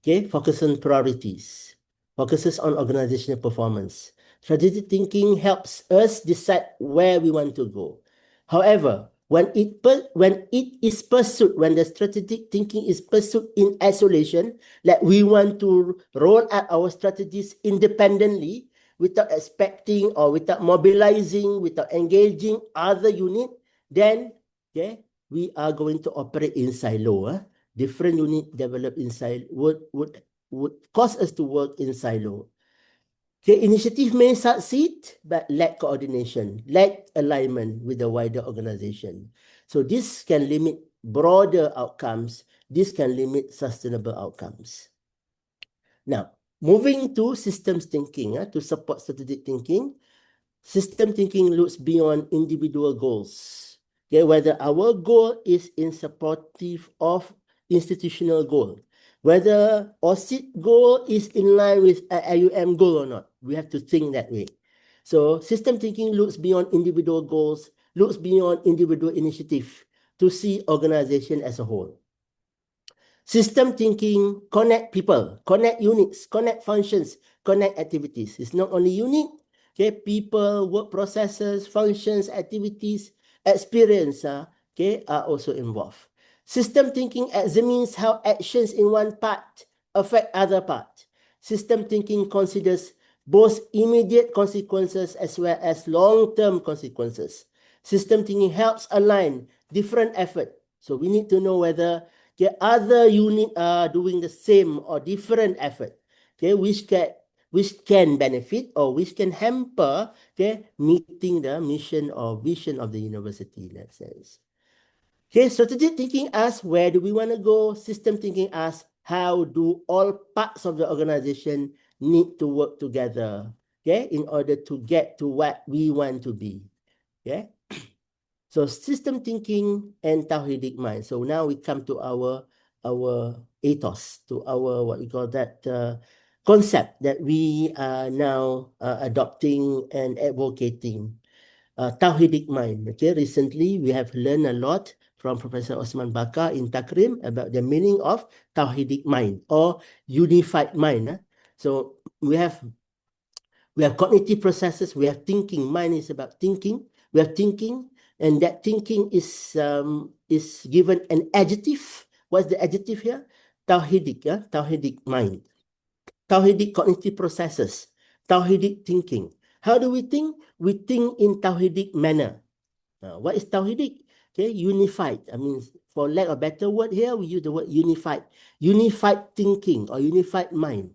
Speaker 2: Okay, focus on priorities, focuses on organizational performance. Strategic thinking helps us decide where we want to go. However, when it is pursued, when the strategic thinking is pursued in isolation, like we want to roll out our strategies independently without expecting or without mobilizing, without engaging other unit, then we are going to operate in silo. Different unit developed in silo would cause us to work in silo. The initiative may succeed, but lack coordination, lack alignment with the wider organization. So this can limit broader outcomes. This can limit sustainable outcomes. Now, moving to systems thinking, to support strategic thinking, system thinking looks beyond individual goals. Okay, whether our goal is in supportive of institutional goal. Whether OSIT goal is in line with IUM goal or not. We have to think that way. So system thinking looks beyond individual goals, looks beyond individual initiative to see organization as a whole. System thinking connect people, connect units, connect functions, connect activities. It's not only unit, okay, people, work processes, functions, activities, experience, okay, are also involved. System thinking examines how actions in one part affect other part. System thinking considers both immediate consequences as well as long-term consequences. System thinking helps align different effort. So we need to know whether other unit are doing the same or different effort, okay, which can benefit or which can hamper, okay, meeting the mission or vision of the university in that sense. Okay, strategic thinking asks where do we want to go? System thinking asks how do all parts of the organization need to work together, okay, in order to get to what we want to be. Okay. So system thinking and Tawhidic mind. So now we come to our ethos, to our what we call that concept that we are now adopting and advocating. Tawhidic mind. Okay, recently we have learned a lot from Professor Osman Bakar in Takrim about the meaning of Tawhidic mind or unified mind. So we have cognitive processes, we have thinking. Mind is about thinking. We have thinking, and that thinking is given an adjective. What's the adjective here? Tawhidic, Tawhidic mind. Tawhidic cognitive processes. Tawhidic thinking. How do we think? We think in Tawhidic manner. What is Tawhidic? Okay, unified. I mean, for lack of a better word here, we use the word unified. Unified thinking or unified mind.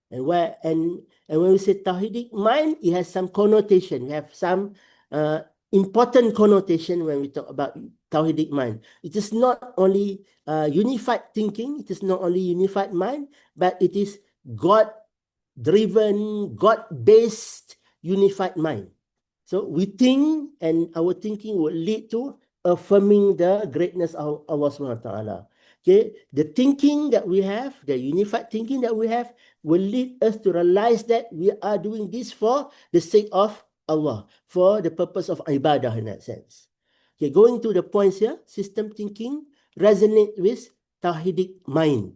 Speaker 2: And when we say Tawhidic mind, it has some connotation. We have some important connotation when we talk about Tawhidic mind. It is not only unified thinking, it is not only unified mind, but it is God-driven, God-based unified mind. So we think, and our thinking will lead to affirming the greatness of Allah Subhanahu wa Taala. Okay, the thinking that we have, the unified thinking that we have, will lead us to realize that we are doing this for the sake of Allah, for the purpose of ibadah in that sense. Okay, going to the points here, system thinking resonate with Tawhidic mind.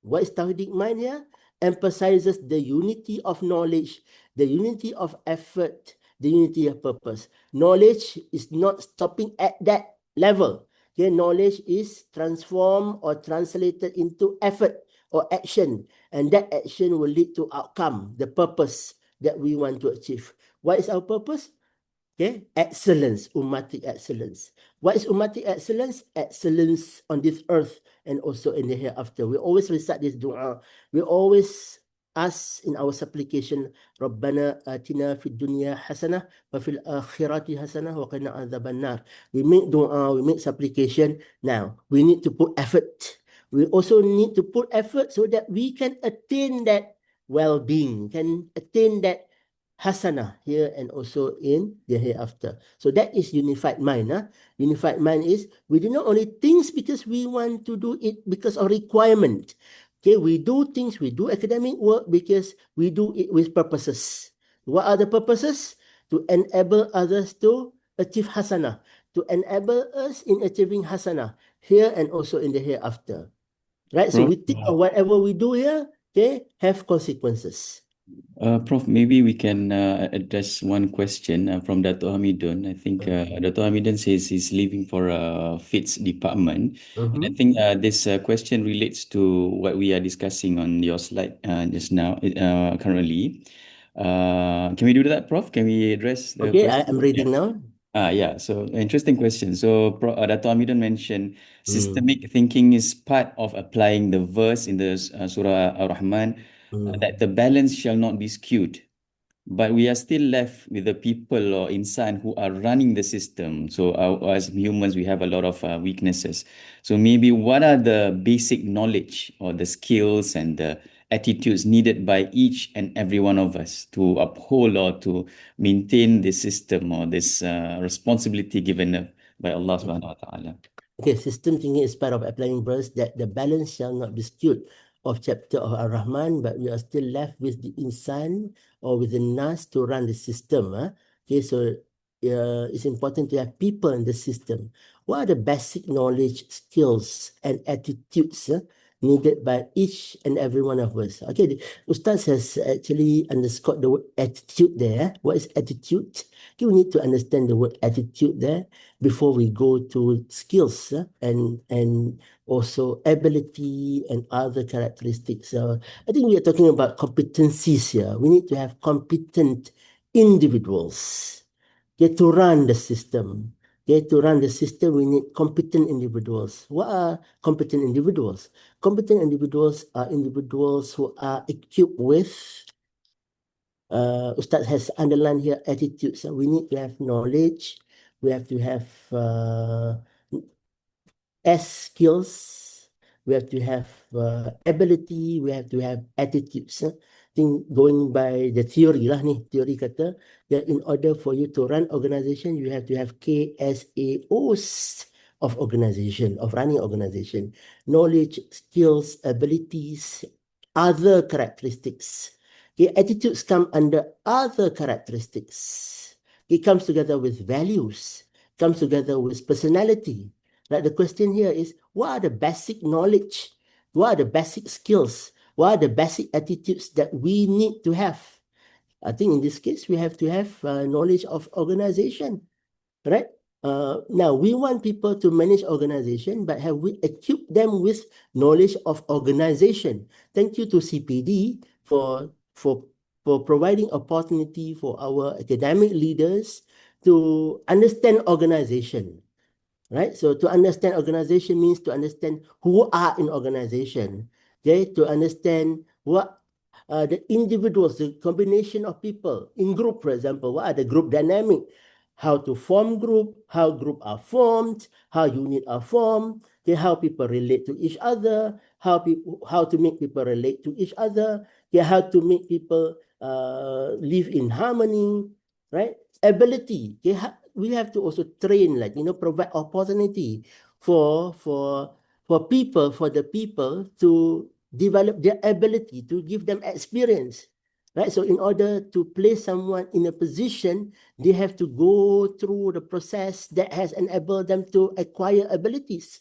Speaker 2: What is Tawhidic mind here? Emphasizes the unity of knowledge, the unity of effort, the unity of purpose. Knowledge is not stopping at that level. Okay, knowledge is transformed or translated into effort or action, and that action will lead to outcome, the purpose that we want to achieve. What is our purpose? Okay, excellence, ummatic excellence. What is ummatic excellence? Excellence on this earth and also in the hereafter. We always recite this dua. We always ask in our supplication, Rabbana atina fid dunya hasanah wa fil akhirati hasanah wa qina adzaban nar. We make dua, we make supplication. Now, we need to put effort. We also need to put effort so that we can attain that well-being, can attain that hasanah here and also in the hereafter. So that is unified mind. Unified mind is we do not only things because we want to do it because of requirement. Okay, we do things, we do academic work because we do it with purposes. What are the purposes? To enable others to achieve hasanah, to enable us in achieving hasanah here and also in the hereafter. Right? So
Speaker 1: Prof,
Speaker 2: we think of whatever we do here, okay, have consequences.
Speaker 1: Prof, maybe we can address one question from Dato' Hamidun. I think Dato' Hamidun says he's leaving for a FITS department. And I think this question relates to what we are discussing on your slide just now, currently. Can we do that, Prof? Can we address the
Speaker 2: Okay,
Speaker 1: question?
Speaker 2: I'm reading now.
Speaker 1: Yeah, so interesting question. So Dato' Hamidun mentioned
Speaker 2: Mm,
Speaker 1: systemic thinking is part of applying the verse in the Surah Ar-Rahman, that the balance shall not be skewed. But we are still left with the people or insan who are running the system. So as humans, we have a lot of weaknesses. So maybe what are the basic knowledge or the skills and the attitudes needed by each and every one of us to uphold or to maintain this system or this responsibility given by Allah Subhanahu wa Taala?
Speaker 2: Okay, system thinking is part of applying verse that the balance shall not be skewed of chapter of Ar-Rahman, but we are still left with the insan or with the nas to run the system. Okay, so it's important to have people in the system. What are the basic knowledge, skills, and attitudes needed by each and every one of us? Okay, the Ustaz has actually underscored the word attitude there. What is attitude? Okay, we need to understand the word attitude there before we go to skills and also ability and other characteristics. I think we are talking about competencies here. We need to have competent individuals. Get to run the system. Get to run the system, we need competent individuals. What are competent individuals? Competent individuals are individuals who are equipped with Ustaz has underlined here attitudes. So we need to have knowledge. We have to have skills. We have to have ability. We have to have attitudes. I think going by the theory lah ni, theory kata that in order for you to run organization, you have to have KSAOs of organization, of running organization. Knowledge, skills, abilities, other characteristics. Okay, attitudes come under other characteristics. It comes together with values, comes together with personality. Like the question here is, what are the basic knowledge? What are the basic skills? What are the basic attitudes that we need to have? I think in this case, we have to have knowledge of organization, right? Now, we want people to manage organization, but have we equipped them with knowledge of organization? Thank you to CPD for providing opportunity for our academic leaders to understand organization, right? So to understand organization means to understand who are in organization, okay? To understand what the individuals, the combination of people in group, for example, what are the group dynamic, how to form group, how group are formed, how unit are formed, okay, how people relate to each other, how to make people relate to each other, okay, how to make people live in harmony, right? Ability, okay, we have to also train, like, provide opportunity for the people to develop their ability, to give them experience, right? So in order to place someone in a position, they have to go through the process that has enabled them to acquire abilities.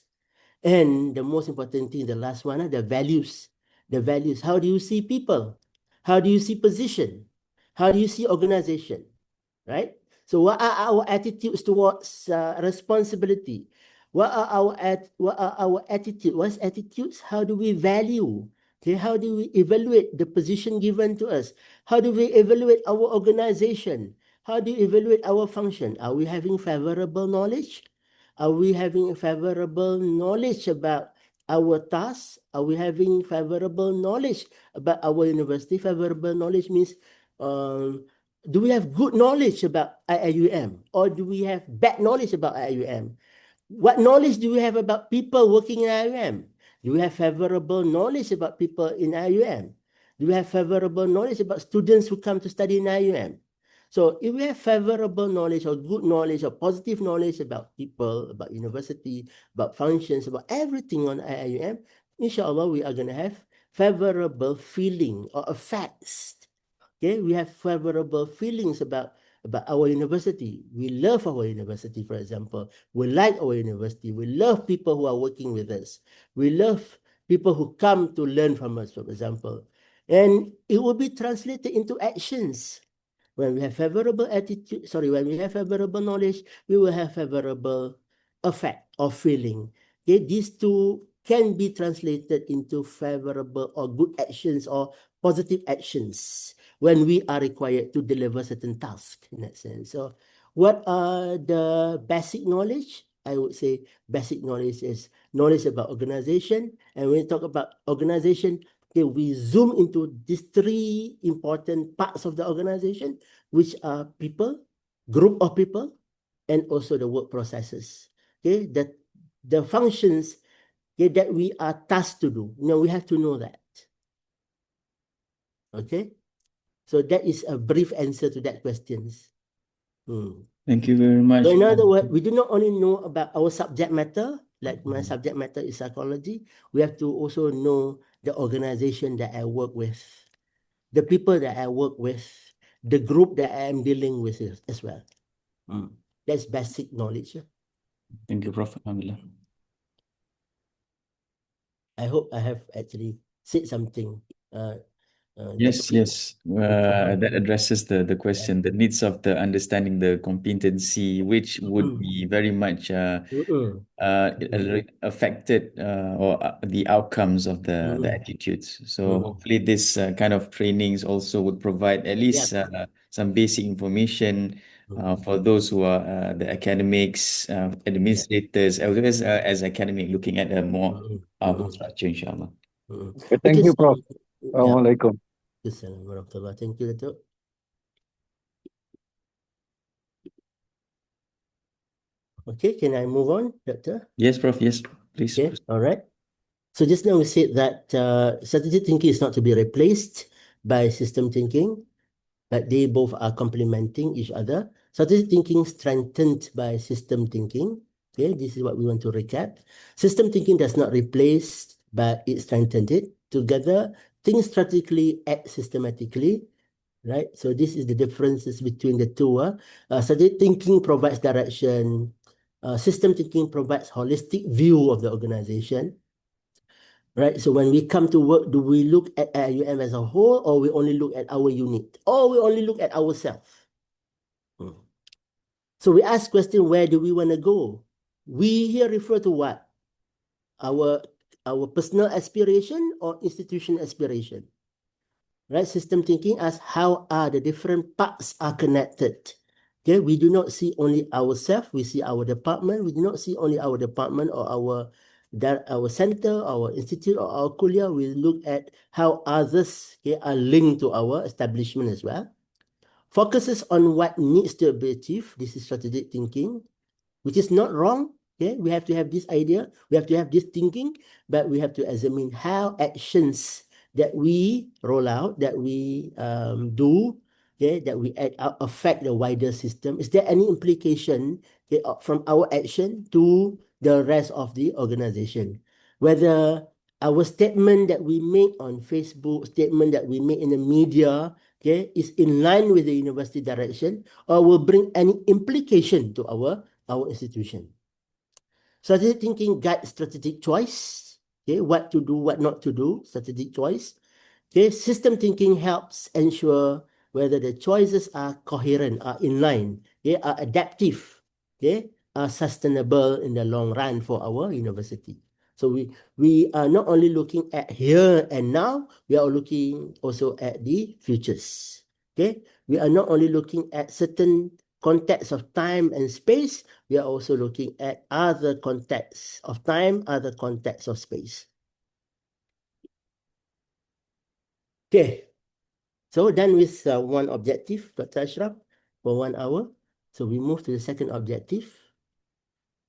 Speaker 2: And the most important thing, the last one, the values. The values. How do you see people? How do you see position? How do you see organization? Right? So what are our attitudes towards responsibility? What are our attitude? What's attitudes? How do we value? Okay, how do we evaluate the position given to us? How do we evaluate our organization? How do you evaluate our function? Are we having favorable knowledge? Are we having favorable knowledge about our tasks? Are we having favorable knowledge about our university? Favorable knowledge means do we have good knowledge about IIUM, or do we have bad knowledge about IIUM? What knowledge do we have about people working in IIUM? Do we have favorable knowledge about people in IIUM? Do we have favorable knowledge about students who come to study in IIUM? So if we have favorable knowledge or good knowledge or positive knowledge about people, about university, about functions, about everything on IIUM, inshallah, we are going to have favorable feeling or effects. Okay, we have favorable feelings about our university. We love our university, for example. We like our university. We love people who are working with us. We love people who come to learn from us, for example. And it will be translated into actions. When we have favorable attitude, when we have favorable knowledge, we will have favorable effect or feeling. Okay, these two can be translated into favorable or good actions or positive actions when we are required to deliver certain tasks in that sense. So what are the basic knowledge? I would say basic knowledge is knowledge about organization. And when we talk about organization, okay, we zoom into these three important parts of the organization, which are people, group of people, and also the work processes. Okay, the functions, okay, that we are tasked to do. We have to know that. Okay, so that is a brief answer to that question.
Speaker 1: Thank you very much.
Speaker 2: So in other words, we do not only know about our subject matter, like my subject matter is psychology, we have to also know the organization that I work with, the people that I work with, the group that I am dealing with as well. That's basic knowledge.
Speaker 1: Thank you, Prof. Alhamdulillah.
Speaker 2: I hope I have actually said something.
Speaker 1: Yes, yes. That addresses the question, the needs of the understanding the competency, which would be very much affected or the outcomes of the attitudes. So hopefully this kind of trainings also would provide at least some basic information for those who are the academics, administrators, as academic, looking at a more powerful structure, inshallah.
Speaker 3: Okay, thank you, Prof.
Speaker 2: Yeah.
Speaker 3: Assalamualaikum.
Speaker 2: Assalamualaikum warahmatullahi. Thank you, Datuk. Okay, can I move on, Doctor?
Speaker 1: Yes, Prof. Yes, please.
Speaker 2: Okay, all right. So just now we said that strategic thinking is not to be replaced by system thinking, but they both are complementing each other. Strategic thinking strengthened by system thinking. Okay, this is what we want to recap. System thinking does not replace, but it strengthened it. Together, think strategically, act systematically. Right? So this is the differences between the two. Strategic thinking provides direction. System thinking provides holistic view of the organization. Right? So when we come to work, do we look at IUM as a whole, or we only look at our unit, or we only look at ourselves? So we ask question, where do we want to go? We here refer to what? Our personal aspiration or institution aspiration? Right? System thinking asks how are the different parts are connected. Okay, we do not see only ourselves, we see our department. We do not see only our department or our center, our institute, or our kuliah. We look at how others are linked to our establishment as well. Focuses on what needs to be achieved. This is strategic thinking, which is not wrong. Okay, we have to have this idea, we have to have this thinking, but we have to examine how actions that we roll out, that we do, okay, that we affect the wider system. Is there any implication from our action to the rest of the organization? Whether our statement that we make on Facebook, statement that we make in the media, okay, is in line with the university direction, or will bring any implication to our institution. Strategic thinking guides strategic choice. Okay, what to do, what not to do, strategic choice. Okay, system thinking helps ensure whether the choices are coherent, are in line, are adaptive, are sustainable in the long run for our university. So we are not only looking at here and now, we are looking also at the futures. Okay, we are not only looking at certain context of time and space, we are also looking at other contexts of time, other contexts of space. Okay, so done with one objective, Dr. Ashraf, for 1 hour. So we move to the second objective,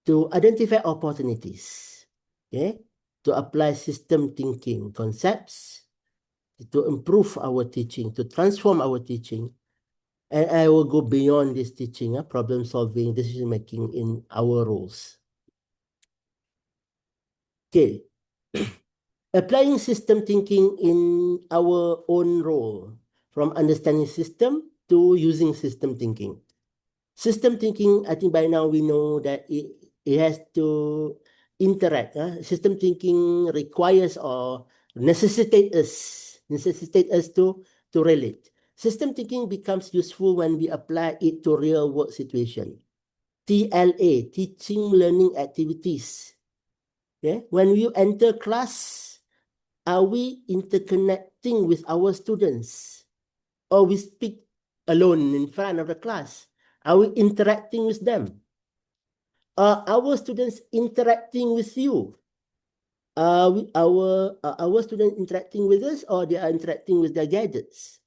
Speaker 2: to identify opportunities, okay, to apply system thinking concepts, to improve our teaching, to transform our teaching. And I will go beyond this teaching, problem solving, decision making in our roles. Okay. Applying system thinking in our own role, from understanding system to using system thinking. System thinking, I think by now we know that it has to interact. System thinking requires or necessitate us to relate. System thinking becomes useful when we apply it to real world situation. TLA, teaching learning activities. Okay? When you enter class, are we interconnecting with our students? Or we speak alone in front of the class? Are we interacting with them? Are our students interacting with you? Are our students interacting with us, or they are interacting with their gadgets?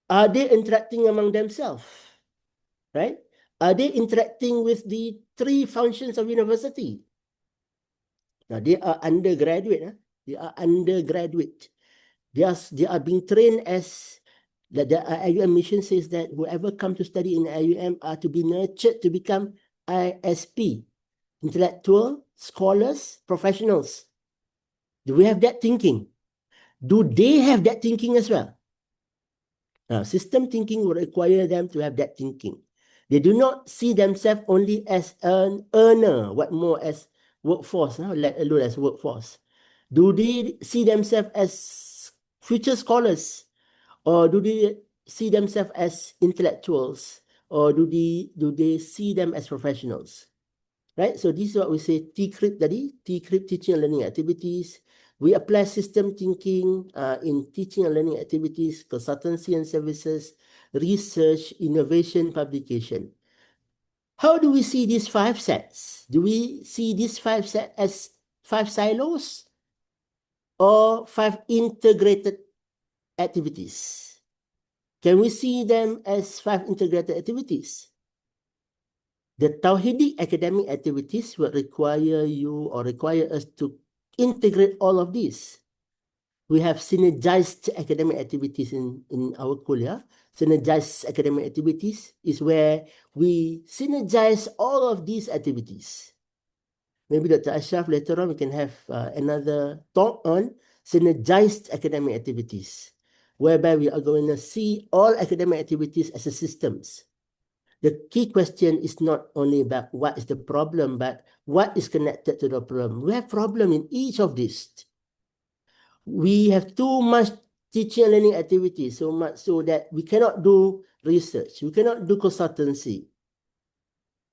Speaker 2: Are they interacting among themselves? Right? Are they interacting with the 3 functions of university? Now, they are undergraduate. They are undergraduate. They are being trained as the IUM mission says that whoever come to study in IUM are to be nurtured to become ISP, intellectual, scholars, professionals. Do we have that thinking? Do they have that thinking as well? System thinking will require them to have that thinking. They do not see themselves only as an earner, what more as workforce, let alone as workforce. Do they see themselves as future scholars? Or do they see themselves as intellectuals? Or do they see them as professionals? Right? So this is what we say T-CRIP tadi, T-CRIP teaching and learning activities. We apply system thinking in teaching and learning activities, consultancy and services, research, innovation, publication. How do we see these 5 sets? Do we see these 5 sets as 5 silos or 5 integrated activities? Can we see them as 5 integrated activities? The Tawhidic academic activities will require you or require us to integrate all of these. We have synergized academic activities in our kuliah. Synergized academic activities is where we synergize all of these activities. Maybe Dr. Ashraf later on we can have another talk on synergized academic activities, whereby we are going to see all academic activities as a systems. The key question is not only about what is the problem, but what is connected to the problem. We have problem in each of these. We have too much teaching and learning activities, so much so that we cannot do research. We cannot do consultancy.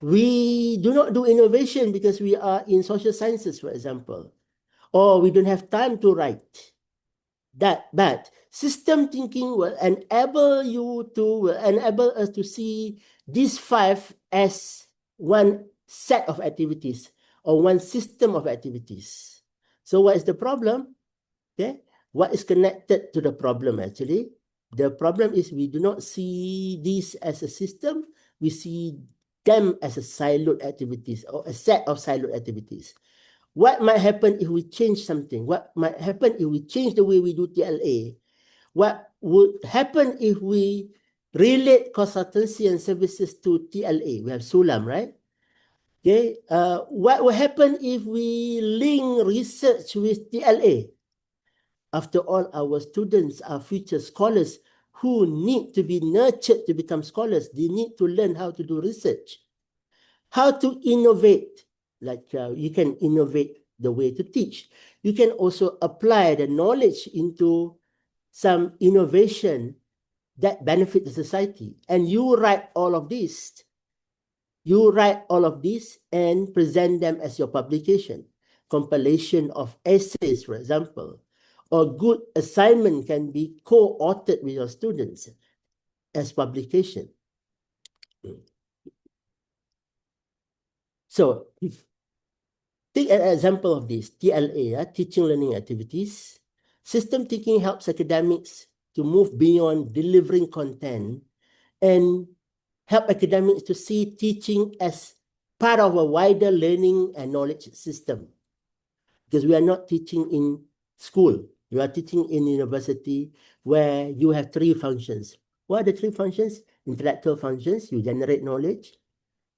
Speaker 2: We do not do innovation because we are in social sciences, for example, or we don't have time to write. But system thinking will enable us to see these 5 as one set of activities or one system of activities. So what is the problem? Okay, what is connected to the problem actually? The problem is we do not see this as a system. We see them as a siloed activities or a set of siloed activities. What might happen if we change something? What might happen if we change the way we do TLA? What would happen if we relate consultancy and services to TLA? We have Sulam, right? Okay. What will happen if we link research with TLA? After all, our students are future scholars who need to be nurtured to become scholars. They need to learn how to do research, how to innovate. Like you can innovate the way to teach. You can also apply the knowledge into some innovation that benefit the society. And you write all of this. You write all of this and present them as your publication. Compilation of essays, for example, or good assignment can be co-authored with your students as publication. So, take an example of this, TLA, teaching learning activities. System thinking helps academics to move beyond delivering content and help academics to see teaching as part of a wider learning and knowledge system. Because we are not teaching in school. You are teaching in university where you have 3 functions. What are the 3 functions? Intellectual functions, you generate knowledge.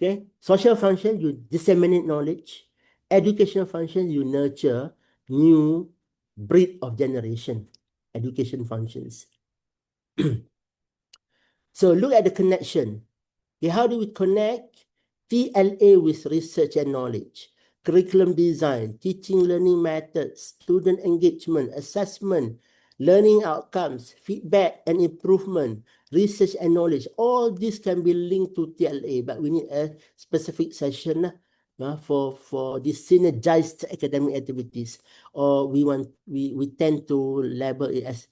Speaker 2: Okay. Social function, you disseminate knowledge. Educational function, you nurture new breed of generation. Education functions. So look at the connection. Okay, how do we connect TLA with research and knowledge? Curriculum design, teaching learning methods, student engagement, assessment, learning outcomes, feedback and improvement, research and knowledge. All this can be linked to TLA, but we need a specific session for these synergized academic activities, or we tend to label it as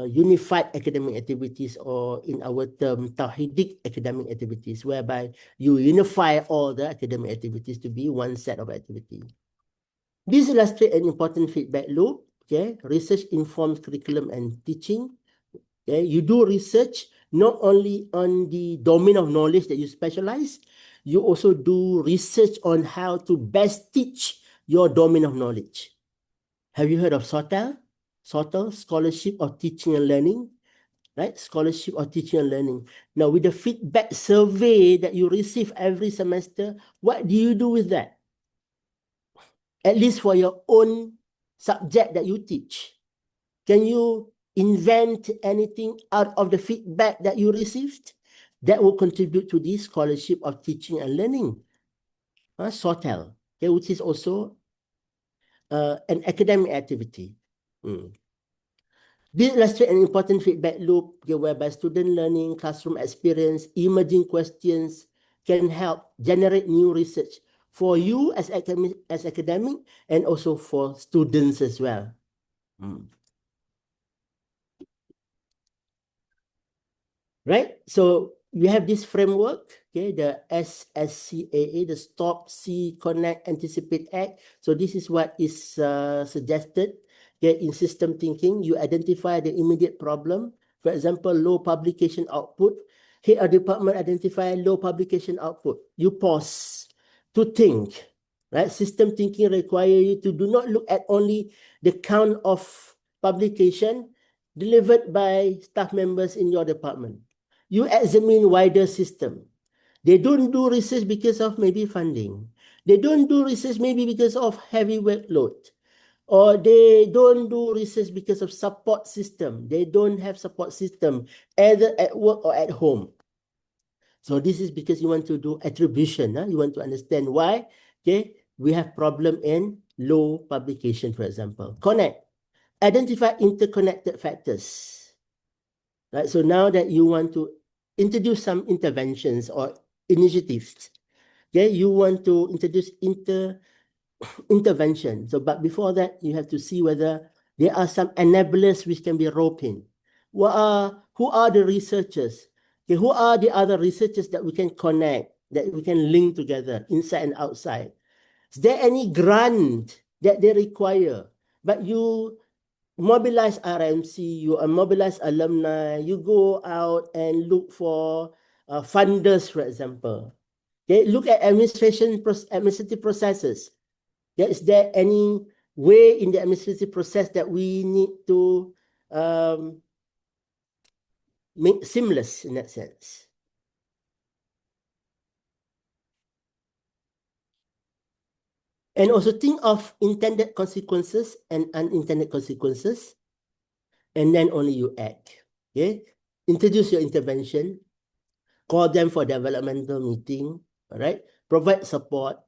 Speaker 2: unified academic activities, or in our term, Tawhidic academic activities, whereby you unify all the academic activities to be one set of activity. This illustrates an important feedback loop. Okay, research informs curriculum and teaching. Okay, you do research not only on the domain of knowledge that you specialize, you also do research on how to best teach your domain of knowledge. Have you heard of SOTEL? SOTEL, Scholarship of Teaching and Learning, right? Scholarship of Teaching and Learning. Now, with the feedback survey that you receive every semester, what do you do with that? at least for your own subject that you teach? Can you invent anything out of the feedback that you received that will contribute to this scholarship of teaching and learning? SOTEL, okay, which is also an academic activity. This illustrates an important feedback loop, okay, whereby student learning, classroom experience, emerging questions can help generate new research for you as academic and also for students as well. Right? So we have this framework, okay, the SSCAA, the Stop, See, Connect, Anticipate, Act. So this is what is suggested. Okay, in system thinking, you identify the immediate problem. For example, low publication output. Here, a department identify low publication output. You pause to think. Right? System thinking require you to do not look at only the count of publication delivered by staff members in your department. You examine wider system. They don't do research because of maybe funding. They don't do research maybe because of heavy workload. Or they don't do research because of support system. They don't have support system either at work or at home. So this is because you want to do attribution. You want to understand why. Okay, we have problem in low publication, for example. Connect. Identify interconnected factors. Right? So now that you want to introduce some interventions or initiatives, okay, you want to introduce intervention. So, but before that, you have to see whether there are some enablers which can be roped in. Who are the researchers? Okay, who are the other researchers that we can connect, that we can link together inside and outside? Is there any grant that they require? But you mobilize RMC, you mobilize alumni, you go out and look for funders, for example. Okay, look at administrative processes. Is there any way in the administrative process that we need to make seamless in that sense? And also think of intended consequences and unintended consequences, and then only you act. Okay, introduce your intervention, call them for developmental meeting, all right? Provide support,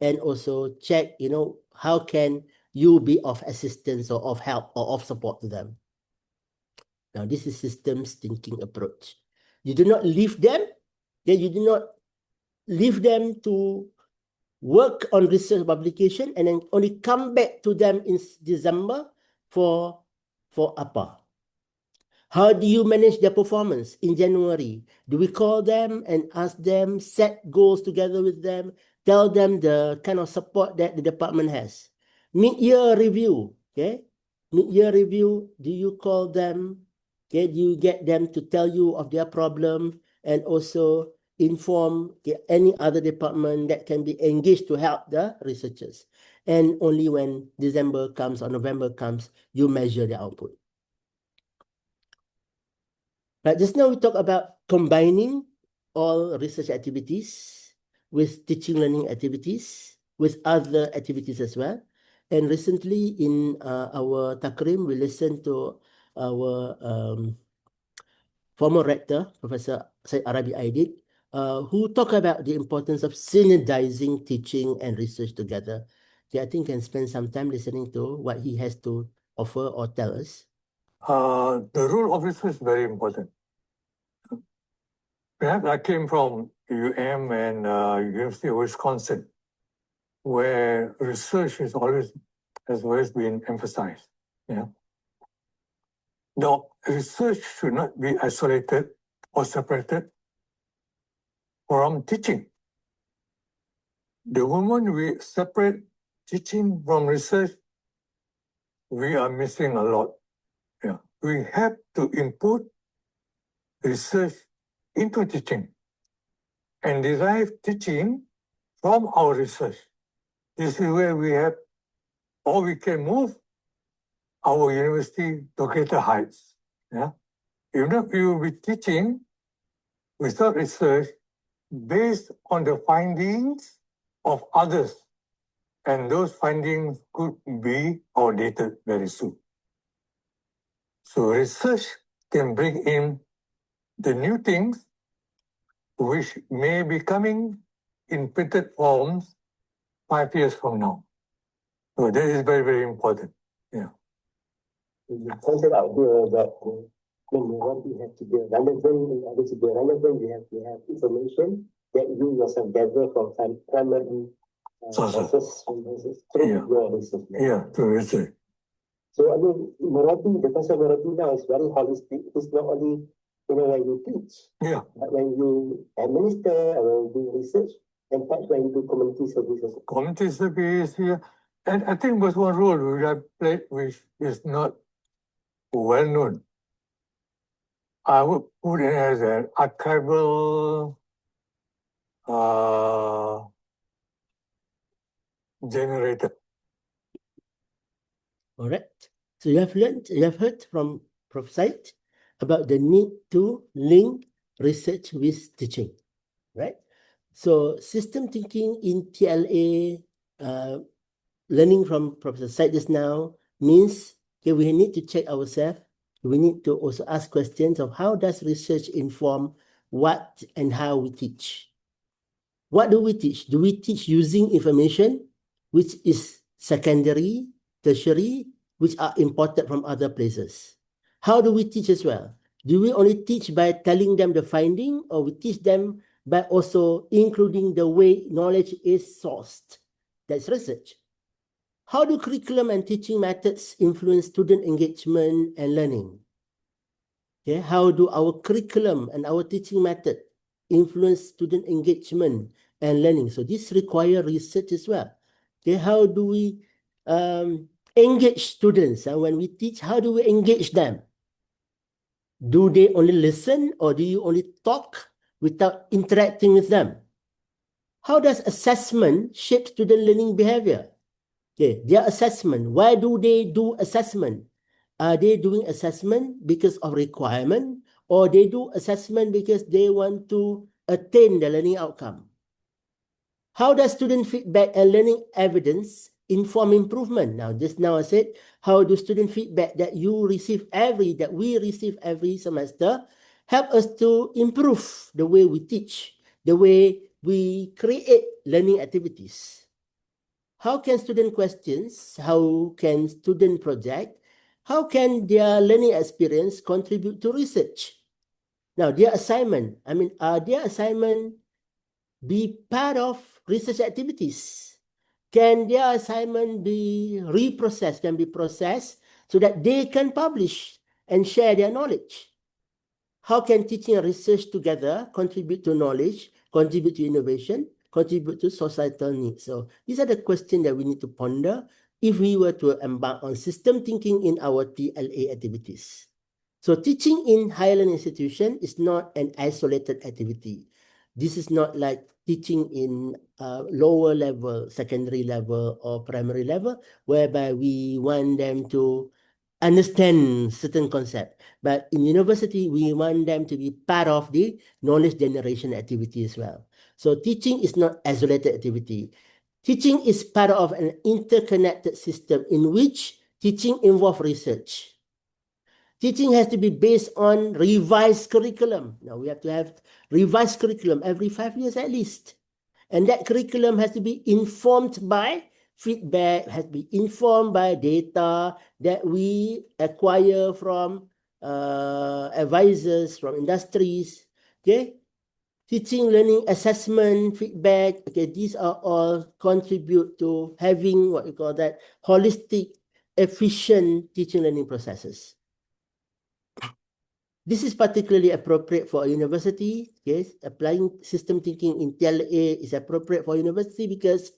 Speaker 2: and also check, how can you be of assistance or of help or of support to them. Now, this is systems thinking approach. You do not leave them, then you do not leave them to work on research publication and then only come back to them in December for apa. How do you manage their performance in January? Do we call them and ask them, set goals together with them, tell them the kind of support that the department has? Mid-year review, okay? Mid-year review, do you call them? Okay, do you get them to tell you of their problem and also inform any other department that can be engaged to help the researchers? And only when December comes or November comes, you measure the output. But just now we talked about combining all research activities with teaching learning activities, with other activities as well. And recently in our Takrim, we listened to our former rector, Professor Syed Arabi Aidid, who talked about the importance of synergizing teaching and research together. Okay, I think can spend some time listening to what he has to offer or tell us.
Speaker 4: The role of research is very important. Perhaps I came from UM and University of Wisconsin, where research has always been emphasized. Yeah. Now, research should not be isolated or separated from teaching. The moment we separate teaching from research, we are missing a lot. Yeah. We have to input research into teaching and derive teaching from our research. This is where we can move our university to greater heights. Yeah? Even if you will be teaching without research based on the findings of others, and those findings could be outdated very soon. So research can bring in the new things which may be coming in printed forms 5 years from now. So that is very, very important. Yeah.
Speaker 2: You pointed out here that what we have to be relevant, in order to be relevant, we have to have information that you yourself gather from some primary sources through your research.
Speaker 4: Yeah, through research.
Speaker 2: So I mean, Merabi, the concept of Merabi now is very holistic. It's not only when you teach, but when you administer or when you do research, and perhaps when you do community services.
Speaker 4: Community service, yeah. And I think was one role which I played which is not well known. I would put it as an archival generator.
Speaker 2: All right. So you have heard from Prof. Said about the need to link research with teaching, right? So system thinking in TLA, learning from Professor Said just now means we need to check ourselves. We need to also ask questions of how does research inform what and how we teach. What do we teach? Do we teach using information which is secondary, tertiary, which are imported from other places? How do we teach as well? Do we only teach by telling them the finding, or we teach them by also including the way knowledge is sourced? That's research. How do curriculum and teaching methods influence student engagement and learning? Okay, how do our curriculum and our teaching method influence student engagement and learning? So this requires research as well. Okay, how do we engage students? And when we teach, how do we engage them? Do they only listen, or do you only talk without interacting with them? How does assessment shape student learning behavior? Okay, their assessment. Why do they do assessment? Are they doing assessment because of requirement, or they do assessment because they want to attain the learning outcome? How does student feedback and learning evidence inform improvement? Now, just now I said, how do student feedback that we receive every semester help us to improve the way we teach, the way we create learning activities? How can student questions, how can student project, how can their learning experience contribute to research? Now, their assignment, are their assignment be part of research activities? Can their assignment be reprocessed, can be processed so that they can publish and share their knowledge? How can teaching and research together contribute to knowledge, contribute to innovation, contribute to societal needs? So these are the questions that we need to ponder if we were to embark on system thinking in our TLA activities. So teaching in higher learning institution is not an isolated activity. This is not like teaching in lower level, secondary level, or primary level, whereby we want them to understand certain concept. But in university, we want them to be part of the knowledge generation activity as well. So teaching is not isolated activity. Teaching is part of an interconnected system in which teaching involves research. Teaching has to be based on revised curriculum. Now we have to have revised curriculum every 5 years at least. And that curriculum has to be informed by feedback, has to be informed by data that we acquire from advisors, from industries. Okay, teaching, learning, assessment, feedback. Okay, these are all contribute to having what we call that holistic, efficient teaching learning processes. This is particularly appropriate for a university. Yes, applying system thinking in TLA is appropriate for university because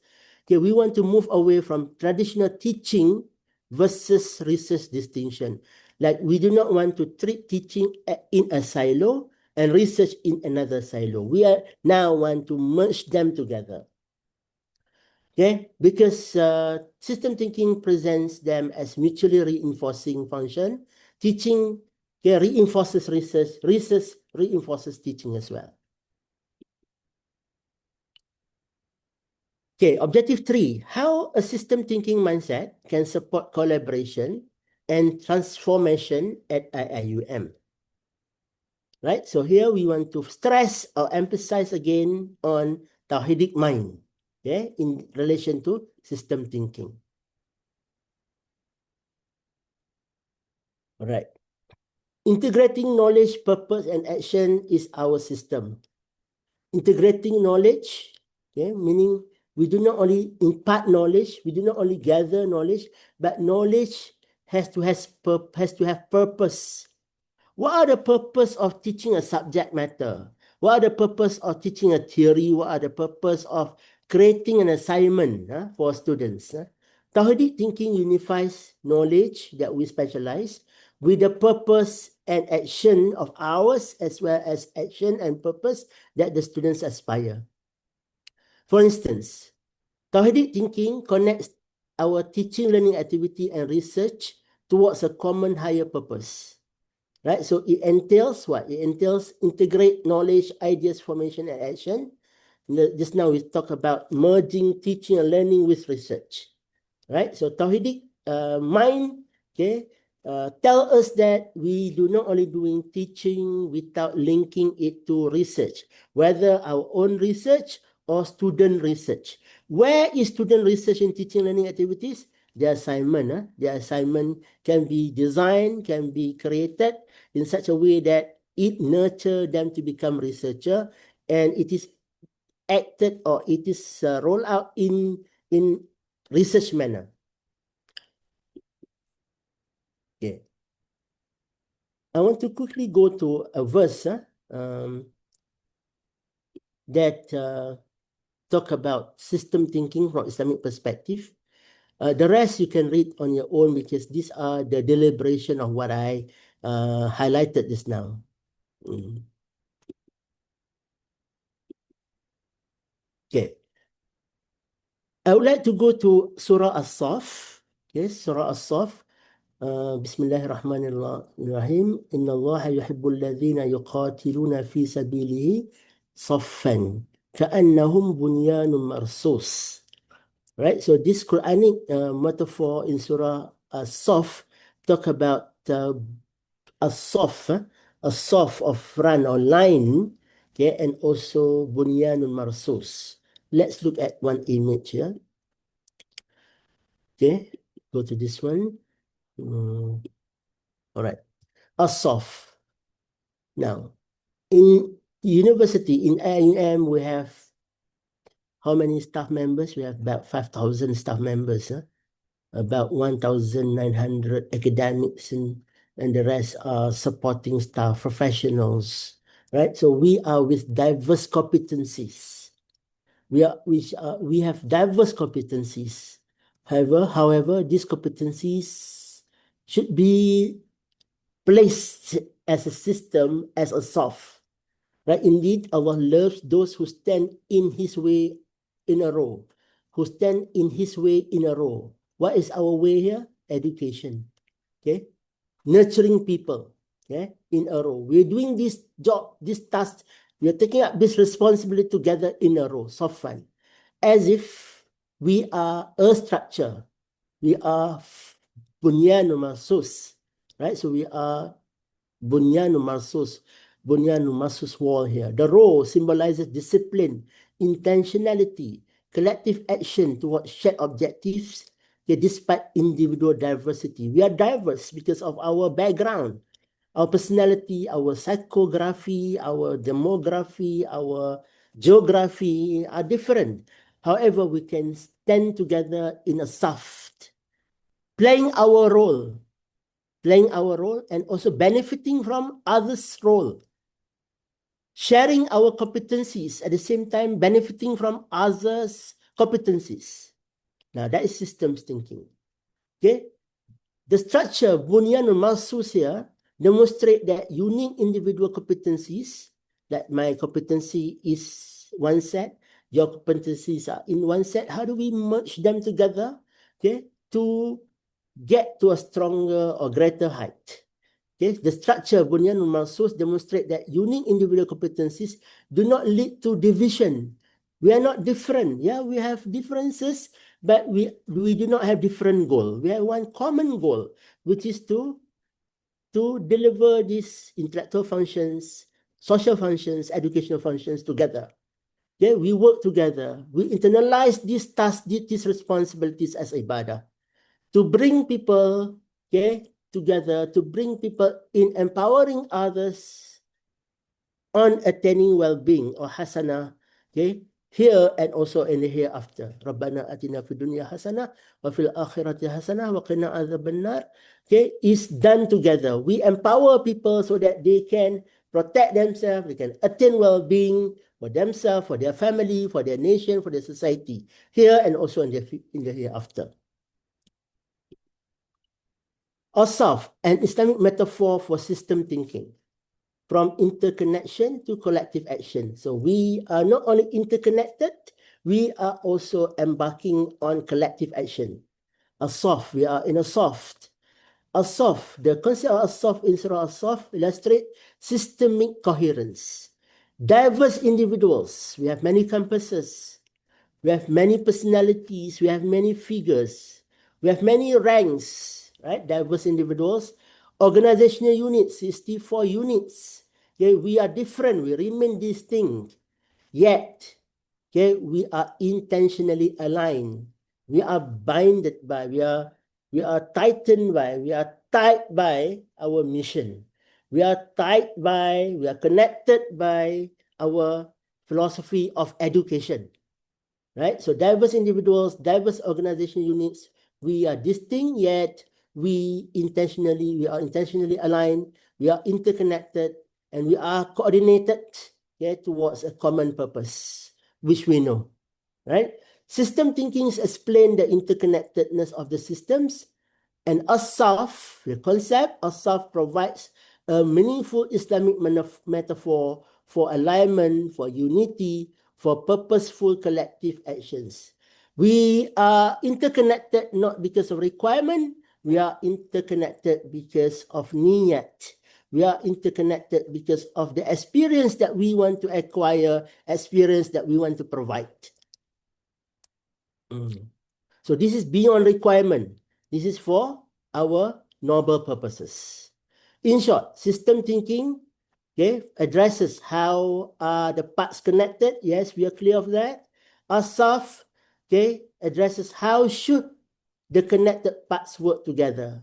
Speaker 2: we want to move away from traditional teaching versus research distinction. Like we do not want to treat teaching in a silo and research in another silo. We are now want to merge them together. Okay, because system thinking presents them as mutually reinforcing function. Teaching reinforces research, research reinforces teaching as well. Okay, objective 3, how a system thinking mindset can support collaboration and transformation at IIUM. Right? So here we want to stress or emphasize again on Tauhidic mind, okay, in relation to system thinking. All right. Integrating knowledge, purpose, and action is our system. Integrating knowledge, okay, meaning we do not only impart knowledge, we do not only gather knowledge, but knowledge has to have purpose. What are the purpose of teaching a subject matter? What are the purpose of teaching a theory? What are the purpose of creating an assignment for students? Tauhidic thinking unifies knowledge that we specialize with the purpose and action of ours, as well as action and purpose that the students aspire. For instance, Tauhidic thinking connects our teaching, learning activity, and research towards a common higher purpose. Right, so it entails what? It entails integrate knowledge, ideas, formation, and action. Just now we talked about merging teaching and learning with research. Right, so Tauhidic mind, okay, tell us that we do not only doing teaching without linking it to research, whether our own research or student research. Where is student research in teaching learning activities? The assignment can be designed, can be created in such a way that it nurture them to become researcher, and it is acted or it is rolled out in research manner. Okay. I want to quickly go to a verse that talk about system thinking from Islamic perspective. The rest you can read on your own, because these are the deliberation of what I highlighted just now. Okay. I would like to go to Surah As-Saff. Okay, Surah As-Saff. Bismillahirrahmanirrahim. Inna Allah yuhibbul ladhina yuqatiluna fi sabilihi saffan ka'annahum bunyanun marsus. Right, so this Quranic metaphor in Surah As-Saff talk about a soft of run or line, okay, and also bunyanun marsus. Let's look at one image here. Okay, go to this one. All right, As-Saff. Now, in university, in IIM, we have how many staff members? We have about 5,000 staff members. About 1,900 academics, and the rest are supporting staff, professionals, right? So we are with diverse competencies. We have diverse competencies. However, these competencies should be placed as a system, as a soft. Right? Indeed, Allah loves those who stand in His way in a row, who stand in His way in a row. What is our way here? Education. Okay, nurturing people. Okay, in a row. We're doing this job, this task. We are taking up this responsibility together in a row. Sofan, as if we are a structure. We are bunyanun marsus. Right. So we are bunyanun marsus. Bunyanun marsus wall here. The row symbolizes discipline, intentionality, collective action towards shared objectives. Okay, despite individual diversity, we are diverse because of our background, our personality, our psychography, our demography, our geography are different. However, we can stand together in a soft, playing our role, and also benefiting from others' role, sharing our competencies at the same time benefiting from others' competencies. Now, that is systems thinking. Okay, the structure bunyanul marsus here demonstrate that unique individual competencies, that my competency is one set, your competencies are in one set. How do we merge them together, okay, to get to a stronger or greater height? Okay, the structure bunyanul marsus demonstrate that unique individual competencies do not lead to division, We are not different. Yeah, we have differences, but we do not have different goal. We have one common goal, which is to deliver these intellectual functions, social functions, educational functions together. Okay, we work together. We internalize these tasks, these responsibilities as ibadah to bring people, okay, together, to bring people in empowering others on attaining well-being or hasanah, okay, here and also in the hereafter. Rabbana atina fid dunya hasanah wa fil akhirati hasanah wa qina adzabannar. Okay, is done together. We empower people so that they can protect themselves, they can attain well-being for themselves, for their family, for their nation, for their society, here and also in the hereafter. OSIT, an Islamic metaphor for system thinking, from interconnection to collective action. So we are not only interconnected, we are also embarking on collective action. OSIT, we are in a soft. OSIT, the concept of OSIT in Surah OSIT illustrates systemic coherence. Diverse individuals, we have many campuses, we have many personalities, we have many figures, we have many ranks, right? Diverse individuals, organizational units, 64 units. Okay, we are different, we remain distinct, yet, okay, we are intentionally aligned. We are binded by, we are tightened by, we are tied by our mission. We are tied by, we are connected by our philosophy of education. Right? So diverse individuals, diverse organization units, we are distinct, yet we are intentionally aligned, we are interconnected, and we are coordinated, okay, towards a common purpose, which we know. Right? System thinking explains the interconnectedness of the systems, and as-saf, the concept, as-saf provides a meaningful Islamic metaphor for alignment, for unity, for purposeful collective actions. We are interconnected not because of requirement, we are interconnected because of niyat. We are interconnected because of the experience that we want to acquire, experience that we want to provide. So this is beyond requirement. This is for our noble purposes. In short, system thinking, okay, addresses how are the parts connected. Yes, we are clear of that. Asaf, okay, addresses how should the connected parts work together.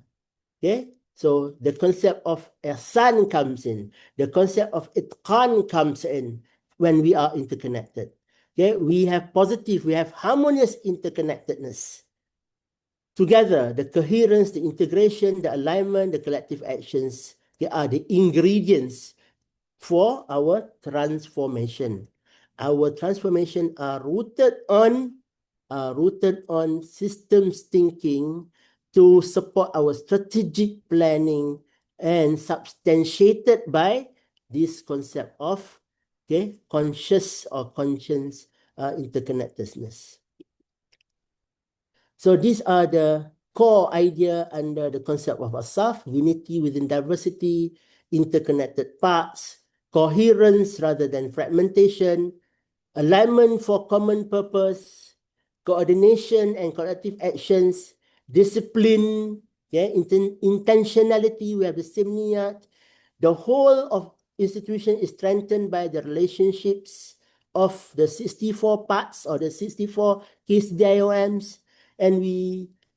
Speaker 2: Okay, so the concept of ihsan comes in. The concept of itqan comes in when we are interconnected. Okay, we have positive, we have harmonious interconnectedness. Together, the coherence, the integration, the alignment, the collective actions, they are the ingredients for our transformation. Our transformation are rooted on systems thinking to support our strategic planning and substantiated by this concept of, okay, conscious or conscience interconnectedness. So these are the core idea under the concept of asaf: unity within diversity, interconnected parts, coherence rather than fragmentation, alignment for common purpose, coordination and collective actions, discipline, yeah, intentionality, we have the same niyat. The whole of institution is strengthened by the relationships of the 64 parts or the 64 case DIOMs, and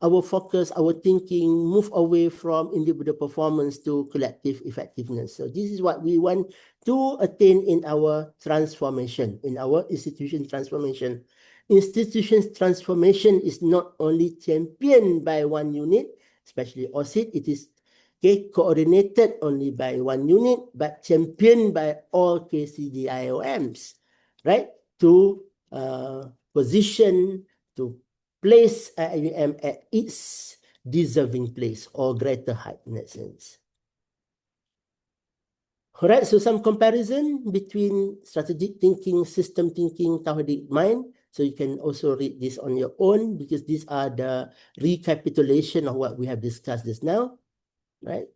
Speaker 2: our focus, our thinking move away from individual performance to collective effectiveness. So this is what we want to attain in our transformation, in our institution transformation. Institution transformation is not only championed by one unit, especially OSIT, it is, okay, coordinated only by one unit, but championed by all KCDIOMs, right? To position, to place IUM at its deserving place or greater height in that sense. All right, so some comparison between strategic thinking, system thinking, Tawhid mind. So you can also read this on your own because these are the recapitulation of what we have discussed just now, right?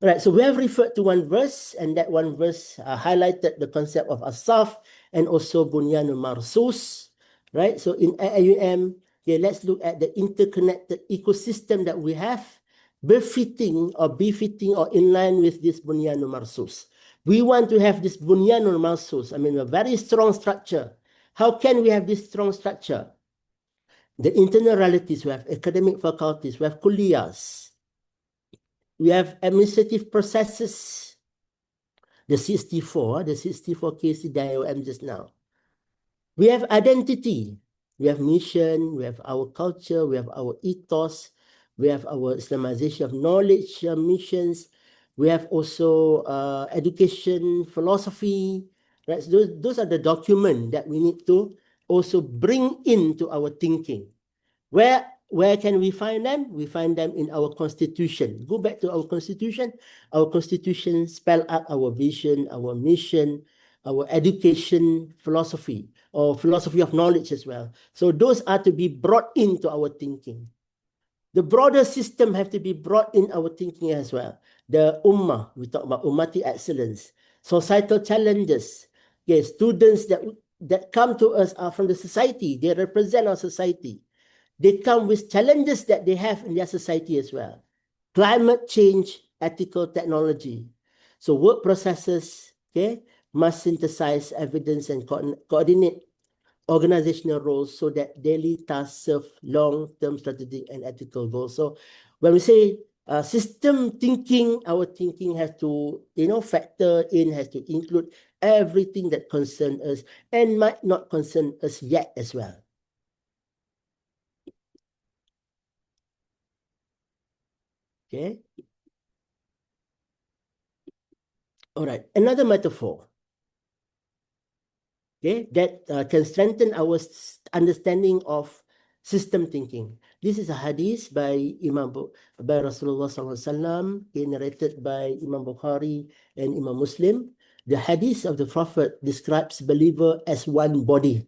Speaker 2: Right, so we have referred to one verse, and that one verse highlighted the concept of asaf and also bunyanul marsus, right? So in AUM, okay, let's look at the interconnected ecosystem that we have, befitting or in line with this bunyanul marsus. We want to have this bunyanul marsus, I mean, a very strong structure. How can we have this strong structure? The internal realities, we have academic faculties, we have kulliyas, we have administrative processes, the 64 case DIOM just now. We have identity, we have mission, we have our culture, we have our ethos, we have our Islamization of knowledge missions, we have also education, philosophy, right? So those are the documents that we need to also bring into our thinking. Where can we find them? We find them in our constitution. Go back to our constitution. Our constitution spell out our vision, our mission, our education philosophy, or philosophy of knowledge as well. So those are to be brought into our thinking. The broader system have to be brought in our thinking as well. The ummah, we talk about ummati excellence, societal challenges. Okay, students that come to us are from the society. They represent our society. They come with challenges that they have in their society as well. Climate change, ethical technology. So work processes, okay, must synthesize evidence and coordinate organizational roles so that daily tasks serve long-term strategic and ethical goals. So when we say system thinking, our thinking has to, factor in, has to include everything that concerns us and might not concern us yet as well. Okay. All right. Another metaphor. Okay, that can strengthen our understanding of system thinking. This is a hadith by Rasulullah SAW, narrated by Imam Bukhari and Imam Muslim. The hadith of the Prophet describes believer as one body.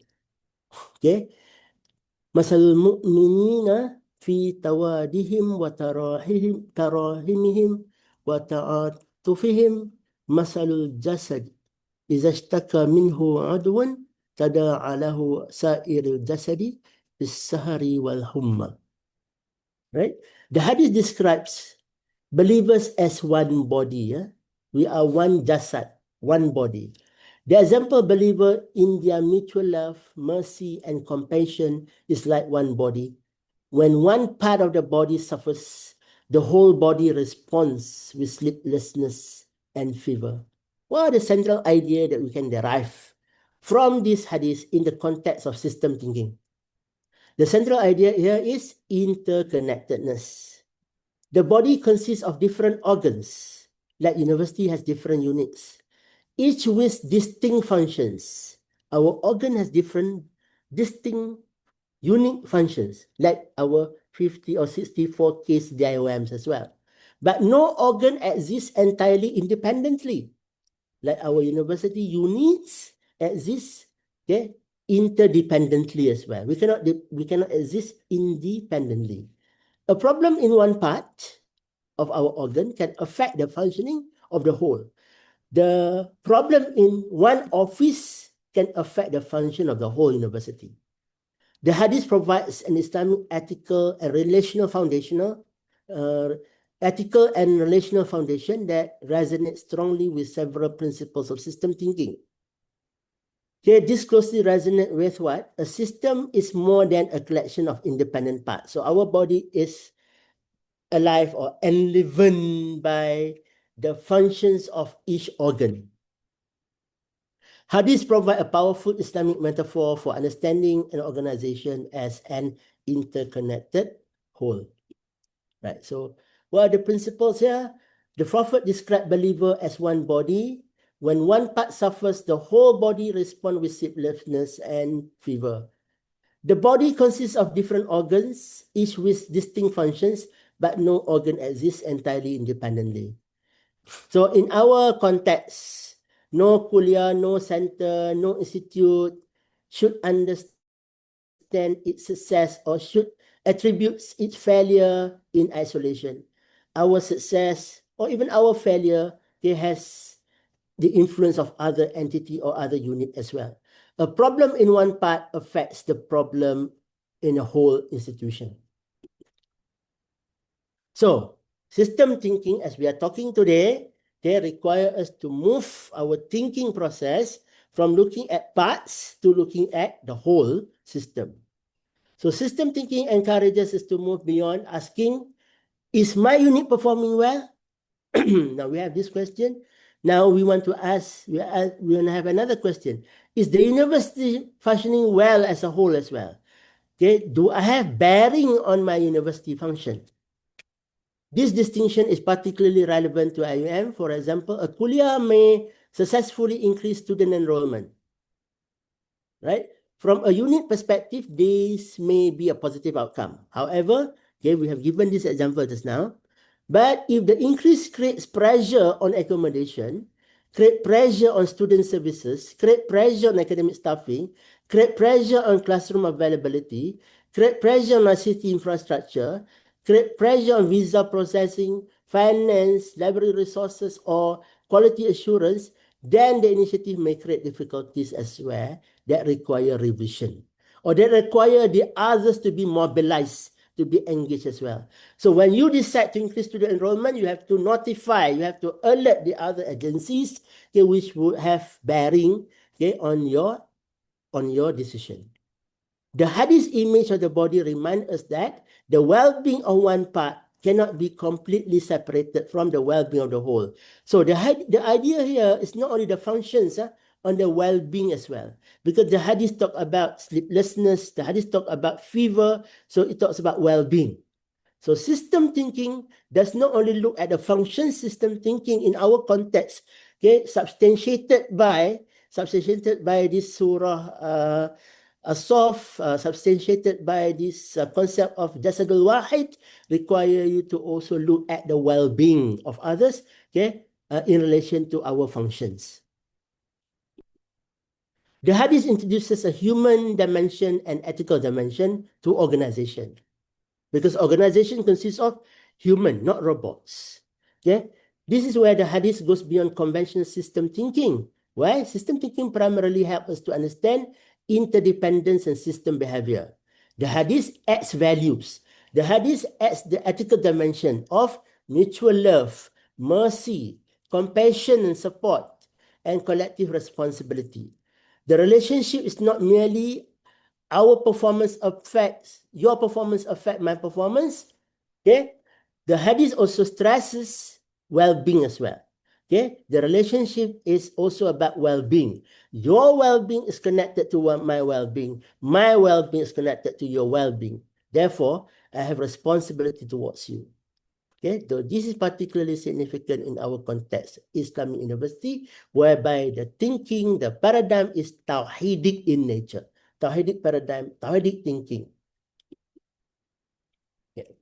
Speaker 2: Okay, Masalul mu'minina fi tawadihim wa tarahimihim wa ta'atufihim masalul jasad إذا اشتكى منه عضو تداعى له سائر الجسد بالسهر والحمى. Right? The hadith describes believers as one body. Yeah? We are one jasad, one body. The example believer in their mutual love, mercy, and compassion is like one body. When one part of the body suffers, the whole body responds with sleeplessness and fever. What are the central idea that we can derive from this hadith in the context of system thinking? The central idea here is interconnectedness. The body consists of different organs, like university has different units, each with distinct functions. Our organ has different distinct unique functions, like our 50 or 64 case DIOMs as well. But no organ exists entirely independently. Like our university units exist, okay, interdependently as well. We cannot exist independently. A problem in one part of our organ can affect the functioning of the whole. The problem in one office can affect the function of the whole university. The hadith provides an Islamic ethical and relational foundation that resonates strongly with several principles of system thinking. Okay, this closely resonates with what? A system is more than a collection of independent parts. So our body is alive or enlivened by the functions of each organ. Hadiths provide a powerful Islamic metaphor for understanding an organization as an interconnected whole. Right, so what are the principles here? The Prophet described believer as one body. When one part suffers, the whole body responds with sleeplessness and fever. The body consists of different organs, each with distinct functions, but no organ exists entirely independently. So in our context, no kuliah, no center, no institute should understand its success or should attribute its failure in isolation. Our success or even our failure, it has the influence of other entity or other unit as well. A problem in one part affects the problem in a whole institution. So, system thinking, as we are talking today, they require us to move our thinking process from looking at parts to looking at the whole system. So, system thinking encourages us to move beyond asking, is my unit performing well? Now we have this question. Now we want to ask, we want to have another question. Is the university functioning well as a whole as well? Okay, do I have bearing on my university function? This distinction is particularly relevant to IUM. For example, a kuliah may successfully increase student enrollment, right? From a unit perspective, this may be a positive outcome. However, okay, we have given this example just now. But if the increase creates pressure on accommodation, create pressure on student services, create pressure on academic staffing, create pressure on classroom availability, create pressure on our city infrastructure, create pressure on visa processing, finance, library resources, or quality assurance, then the initiative may create difficulties as well that require revision, or that require the others to be mobilized, to be engaged as well. So when you decide to increase student enrollment, you have to notify, you have to alert the other agencies, okay, which would have bearing, okay, on your decision. The hadith image of the body reminds us that the well-being of one part cannot be completely separated from the well-being of the whole. So the idea here is not only the functions on the well-being as well, because the hadith talk about sleeplessness, the hadith talk about fever, so it talks about well-being. So system thinking does not only look at the function system thinking in our context, okay, substantiated by this surah substantiated by this concept of jasadul wahid, require you to also look at the well-being of others, okay, in relation to our functions. The hadith introduces a human dimension and ethical dimension to organization, because organization consists of human, not robots. Okay, this is where the hadith goes beyond conventional system thinking. Why? System thinking primarily helps us to understand interdependence and system behavior. The hadith adds values. The hadith adds the ethical dimension of mutual love, mercy, compassion and support, and collective responsibility. The relationship is not merely our performance affects, your performance affect my performance. Okay, the hadith also stresses well-being as well. Okay, the relationship is also about well-being. Your well-being is connected to my well-being. My well-being is connected to your well-being. Therefore, I have responsibility towards you. Okay, so this is particularly significant in our context, Islamic University, whereby the thinking, the paradigm is tawhidic in nature. Tawhidic paradigm, tawhidic thinking. Okay.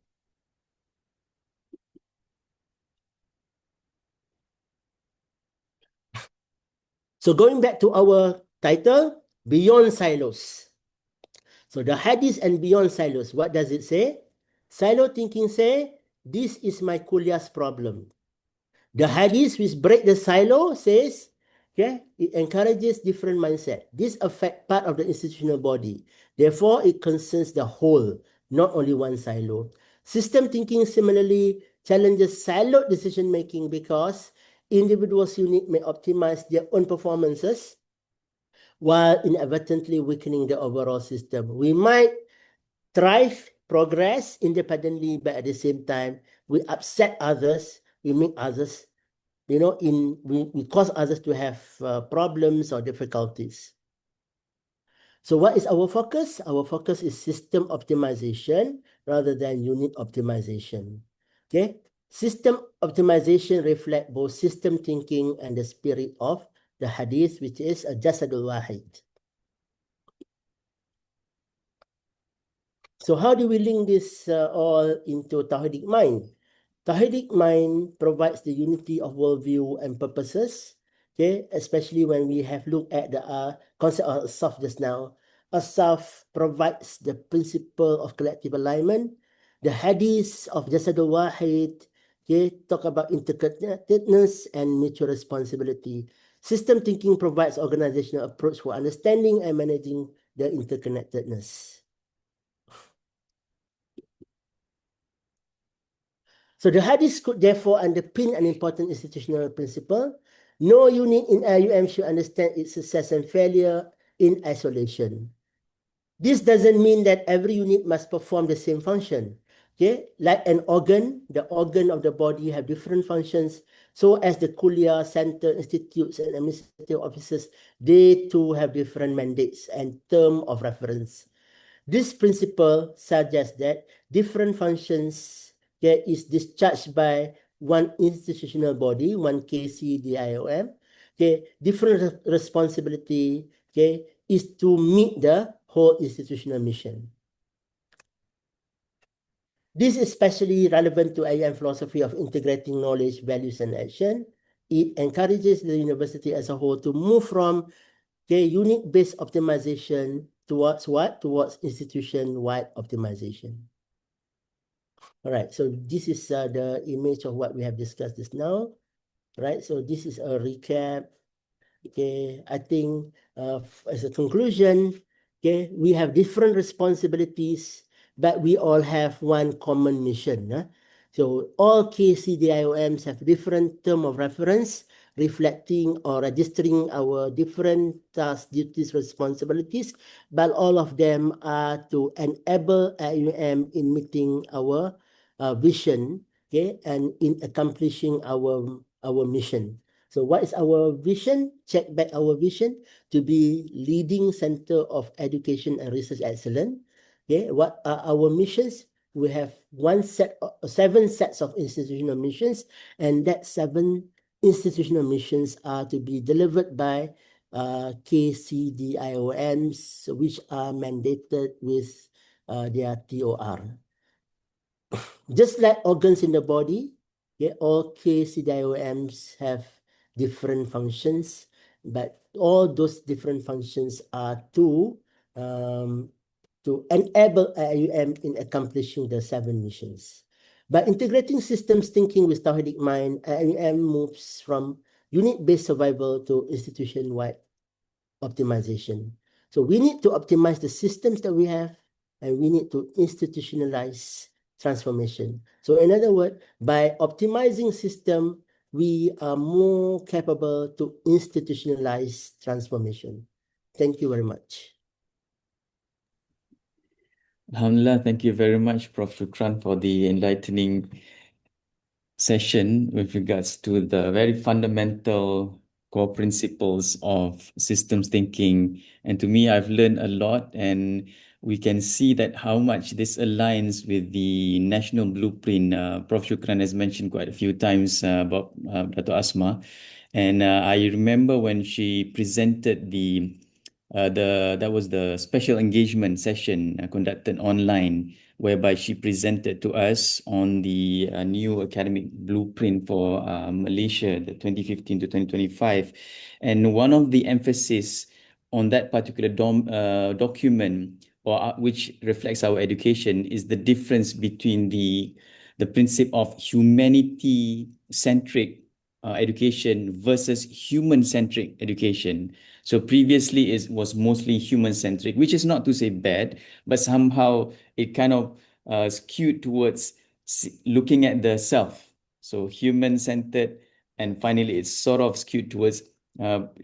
Speaker 2: So going back to our title, Beyond Silos. So the hadith and beyond silos, what does it say? Silo thinking say, this is my kuliah's problem. The hadith which break the silo says, okay, it encourages different mindset. This affects part of the institutional body. Therefore, it concerns the whole, not only one silo. System thinking similarly challenges siloed decision-making because individuals' unit may optimize their own performances while inadvertently weakening the overall system. We might thrive, progress independently, but at the same time, we upset others, we make others, we cause others to have problems or difficulties. So what is our focus? Our focus is system optimization rather than unit optimization. Okay? System optimization reflects both system thinking and the spirit of the hadith, which is a jasadul wahid. So how do we link this all into Tawhidic mind? Tawhidic mind provides the unity of worldview and purposes, okay, especially when we have looked at the concept of Asaf just now. Asaf provides the principle of collective alignment. The hadith of Jasadul Wahid, Okay, talk about interconnectedness and mutual responsibility. System thinking provides organizational approach for understanding and managing the interconnectedness. So the hadith could therefore underpin an important institutional principle. No unit in IUM should understand its success and failure in isolation. This doesn't mean that every unit must perform the same function. Okay, like an organ, the organ of the body have different functions. So as the kuliah, center, institutes, and administrative offices, they too have different mandates and term of reference. This principle suggests that different functions is discharged by one institutional body, one KCDIOM. Okay, different responsibility is to meet the whole institutional mission. This is especially relevant to IUM philosophy of integrating knowledge, values, and action. It encourages the university as a whole to move from unit-based optimization towards what? Towards institution-wide optimization. All right, so this is the image of what we have discussed just now. Right, so this is a recap. Okay, I think as a conclusion, okay, we have different responsibilities, but we all have one common mission. So all KCDIOMs have different term of reference, reflecting or registering our different tasks, duties, responsibilities, but all of them are to enable IUM in meeting our vision, okay, and in accomplishing our mission. So what is our vision? Check back our vision to be leading center of education and research excellence. Okay, what are our missions? We have 7 sets of institutional missions, and that 7 institutional missions are to be delivered by KCDIOMs, which are mandated with their TOR. Just like organs in the body, all KCDIOMs have different functions, but all those different functions are to enable IUM in accomplishing the 7 missions. By integrating systems thinking with Tawhidic mind, IUM moves from unit-based survival to institution-wide optimization. So we need to optimize the systems that we have, and we need to institutionalize transformation. So in other words, by optimizing system, we are more capable to institutionalize transformation. Thank you very much.
Speaker 1: Alhamdulillah, thank you very much, Prof. Shukran, for the enlightening session with regards to the very fundamental core principles of systems thinking. And to me, I've learned a lot, and we can see that how much this aligns with the national blueprint. Prof. Shukran has mentioned quite a few times about Dato' Asma. And I remember when she presented that was the special engagement session conducted online, whereby she presented to us on the new academic blueprint for Malaysia, the 2015 to 2025. And one of the emphasis on that particular document, or which reflects our education, is the difference between the principle of humanity-centric education versus human-centric education. So previously it was mostly human-centric, which is not to say bad, but somehow it kind of skewed towards looking at the self. So human-centered, and finally it's sort of skewed towards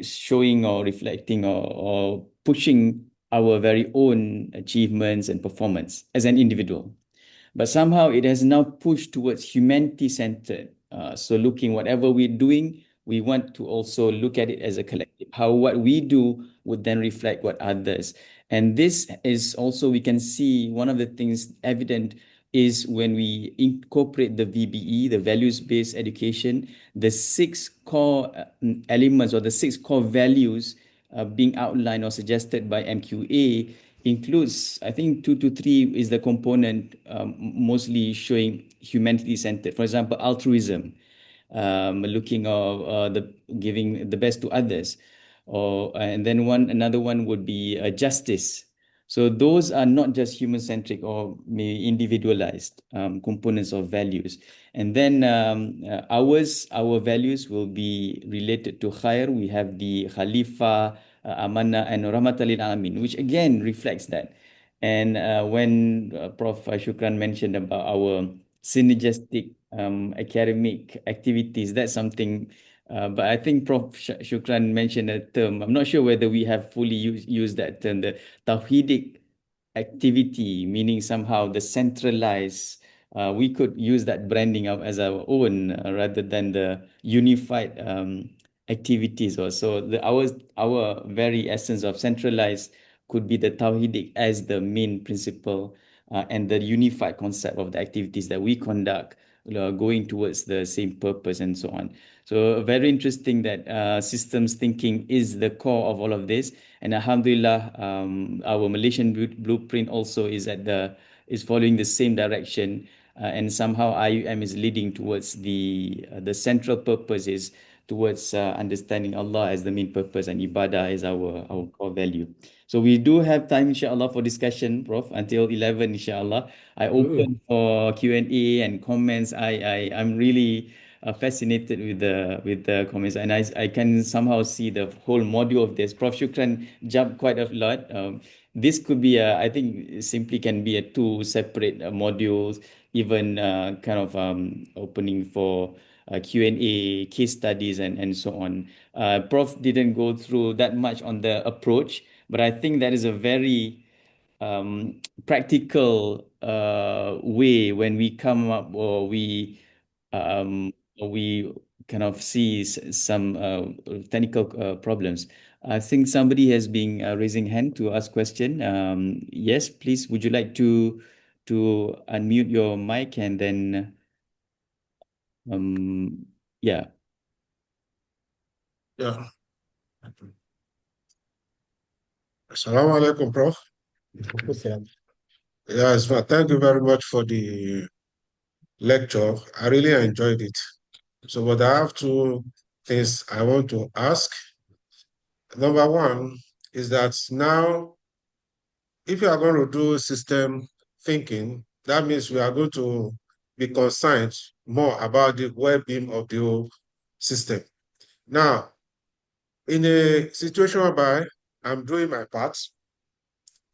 Speaker 1: showing or reflecting or pushing our very own achievements and performance as an individual. But somehow it has now pushed towards humanity-centered. So looking whatever we're doing, we want to also look at it as a collective, how what we do would then reflect what others. And this is also, we can see one of the things evident is when we incorporate the VBE, the values-based education, the 6 core elements or the 6 core values being outlined or suggested by MQA includes, I think 2 to 3 is the component mostly showing humanity-centered. For example, altruism, looking of the giving the best to others, and then another one would be justice, So those are not just human-centric or maybe individualized components of values. And then our values will be related to khair. We have the Khalifa, Amanah, and Rahmatal lil Alamin, which again reflects that. And when Prof. Shukran mentioned about our synergistic academic activities, that's something. But I think Prof. Shukran mentioned a term. I'm not sure whether we have fully used that term, the Tawhidic activity, meaning somehow the centralized. We could use that branding up as our own rather than the unified activities. Also, our very essence of centralized could be the Tawhidic as the main principle and the unified concept of the activities that we conduct, going towards the same purpose and so on. So very interesting that systems thinking is the core of all of this. And Alhamdulillah, our Malaysian blueprint also is following the same direction. And somehow IUM is leading towards the central purpose is towards understanding Allah as the main purpose and ibadah is our core value. So we do have time, inshallah, for discussion, Prof, until 11, inshallah. I open for Q&A and comments. I'm really fascinated with the comments, and I can somehow see the whole module of this. Prof Shukran jumped quite a lot. This could be I think simply can be a two separate modules, even kind of opening for Q&A, case studies, and so on. Prof didn't go through that much on the approach, but I think that is a very practical way when we come up or we kind of see some technical problems. I think somebody has been raising hand to ask question. Yes, please. Would you like to unmute your mic and then yeah.
Speaker 5: Yeah. Assalamu alaikum, Prof. Yes, well, thank you very much for the lecture. I really enjoyed it. So, but I have two things I want to ask. Number one is that now, if you are going to do system thinking, that means we are going to be concerned more about the well-being of the whole system. Now, in a situation whereby I'm doing my part,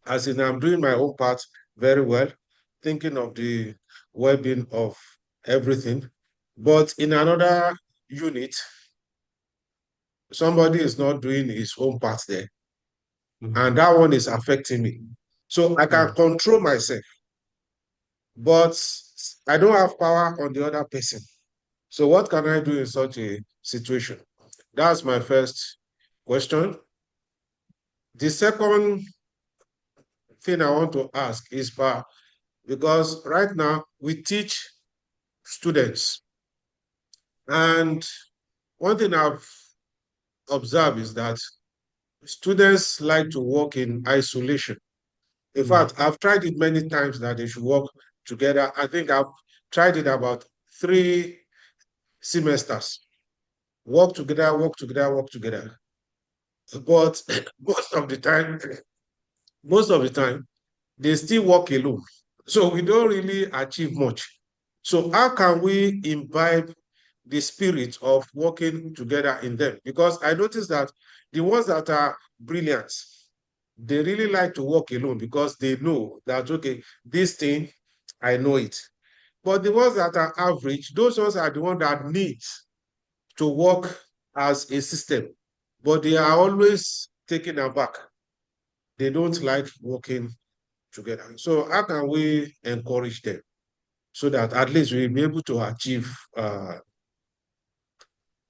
Speaker 5: as in I'm doing my own part very well, thinking of the well-being of everything. But in another unit, somebody is not doing his own part there. And that one is affecting me. So I can control myself, but I don't have power on the other person. So what can I do in such a situation? That's my first question. The second thing I want to ask is because right now we teach students. And one thing I've observed is that students like to work in isolation. In fact, I've tried it many times that they should work together. I think I've tried it about 3 semesters. Work together, work together, work together. But most of the time, they still work alone. So we don't really achieve much. So how can we imbibe the spirit of working together in them? Because I noticed that the ones that are brilliant, they really like to work alone because they know that, okay, this thing, I know it. But the ones that are average, those ones are the ones that need to work as a system, but they are always taken aback. They don't like working together. So how can we encourage them so that at least we'll be able to achieve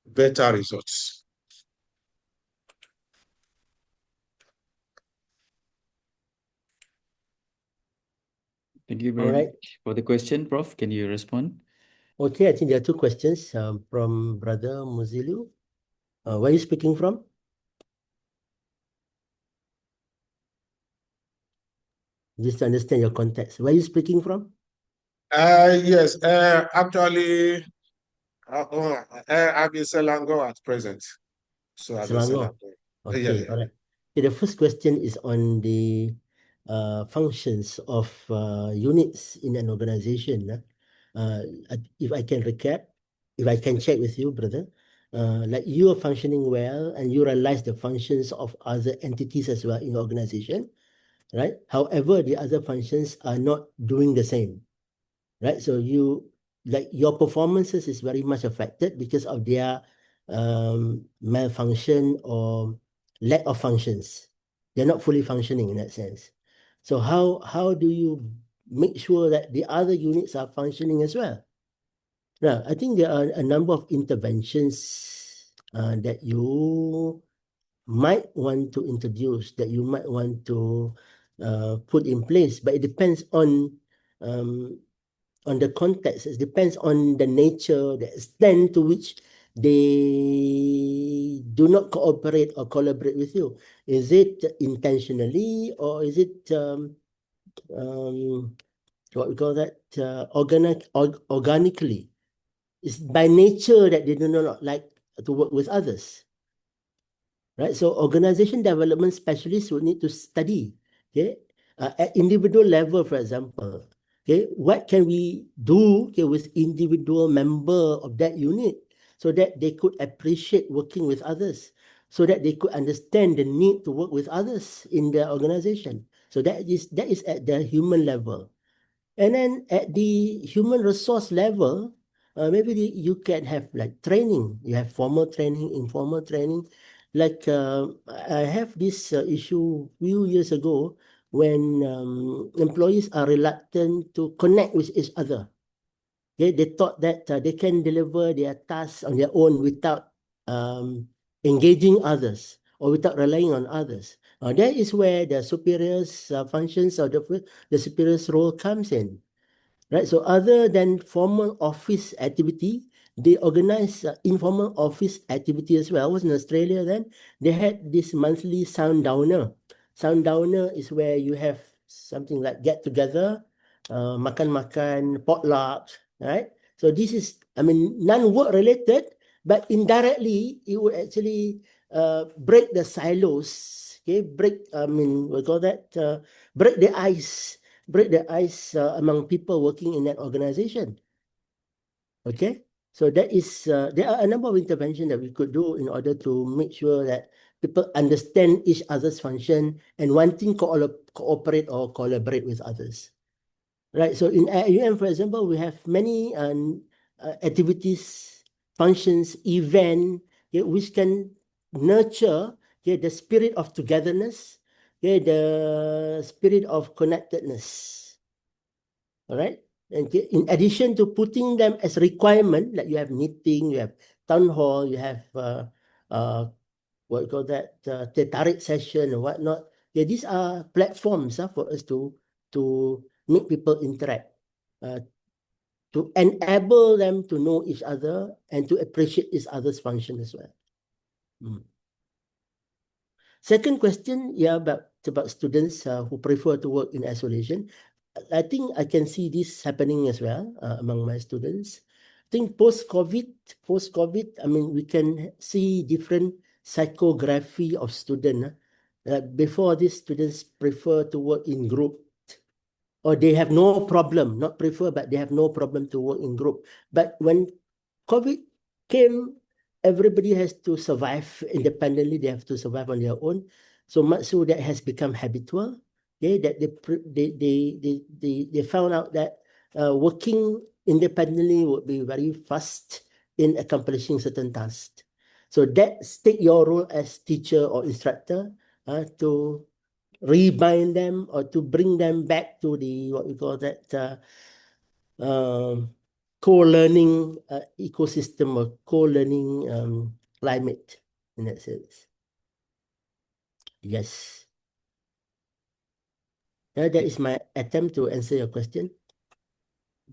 Speaker 5: better results?
Speaker 1: Thank you very much for the question, Prof. Can you respond?
Speaker 2: Okay, I think there are two questions from Brother Muzilu. Where are you speaking from? Just to understand your context. Where are you speaking from?
Speaker 5: Yes, actually, I'm in Selangor at present. So I'm in
Speaker 2: Selangor.
Speaker 5: Selangor.
Speaker 2: Okay,
Speaker 5: Yeah.
Speaker 2: all right. Okay, the first question is on the functions of units in an organization, if I can recap, if I can check with you, brother, like you are functioning well and you realize the functions of other entities as well in the organization, right? However, the other functions are not doing the same, right? So you, like your performances is very much affected because of their malfunction or lack of functions. They're not fully functioning in that sense. So how do you make sure that the other units are functioning as well? Now, I think there are a number of interventions that you might want to introduce, that you might want to put in place, but it depends on the context. It depends on the nature, the extent to which they do not cooperate or collaborate with you. Is it intentionally or is it what we call that organically? It's by nature that they do not like to work with others, right? So organization development specialists would need to study, okay, at individual level, for example, okay, what can we do, okay, with individual member of that unit so that they could appreciate working with others, so that they could understand the need to work with others in their organization. So that is at the human level. And then at the human resource level, maybe you can have like training. You have formal training, informal training. Like I have this issue few years ago when employees are reluctant to connect with each other. They thought that they can deliver their tasks on their own without engaging others or without relying on others. That is where the superiors functions or the superiors role comes in. Right, so other than formal office activity, they organize informal office activity as well. I was in Australia then. They had this monthly sundowner. Sundowner is where you have something like get together, makan-makan, potlucks, right? So this is, I mean, non-work related, but indirectly, it would actually break the silos, okay? We call that, break the ice among people working in that organization. Okay, so that is there are a number of interventions that we could do in order to make sure that people understand each other's function and wanting cooperate or collaborate with others. Right. So in AUM, for example, we have many activities, functions, event, which can nurture the spirit of togetherness, the spirit of connectedness. All right. And in addition to putting them as requirement, like you have meeting, you have town hall, you have what you call that tarik session or whatnot. Yeah, these are platforms for us to make people interact, to enable them to know each other and to appreciate each other's function as well. Second question, about students who prefer to work in isolation. I think I can see this happening as well among my students. I think post-COVID, I mean, we can see different psychography of student. Before this, students prefer to work in group, or they have no problem, not prefer, but they have no problem to work in group. But when COVID came, everybody has to survive independently. They have to survive on their own. So much so that has become habitual. Okay, that they found out that working independently would be very fast in accomplishing certain tasks. So that's take your role as teacher or instructor to rebind them or to bring them back to the what we call that co-learning ecosystem or co-learning climate in that sense. Yes. That is my attempt to answer your question.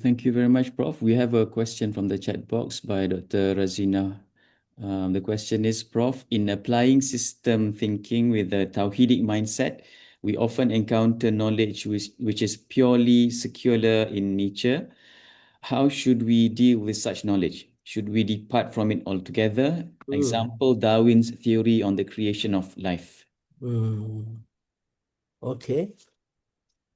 Speaker 1: Thank you very much, Prof. We have a question from the chat box by Dr. Razina. The question is, Prof, in applying system thinking with a Tawhidic mindset, we often encounter knowledge which is purely secular in nature. How should we deal with such knowledge? Should we depart from it altogether? Example, Darwin's theory on the creation of life.
Speaker 2: Okay.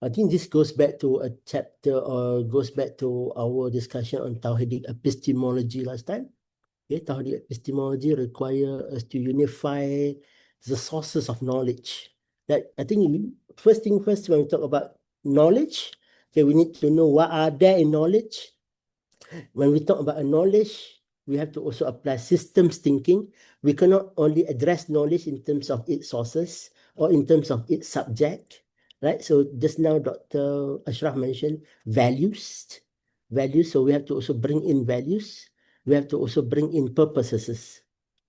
Speaker 2: I think this goes back to a chapter or goes back to our discussion on Tawhidic epistemology last time. Okay, Tawhidic epistemology require us to unify the sources of knowledge. That I think first thing first, when we talk about knowledge, okay, we need to know what are there in knowledge. When we talk about a knowledge, we have to also apply systems thinking. We cannot only address knowledge in terms of its sources or in terms of its subject, right? So just now, Dr. Ashraf mentioned values. So we have to also bring in values. We have to also bring in purposes.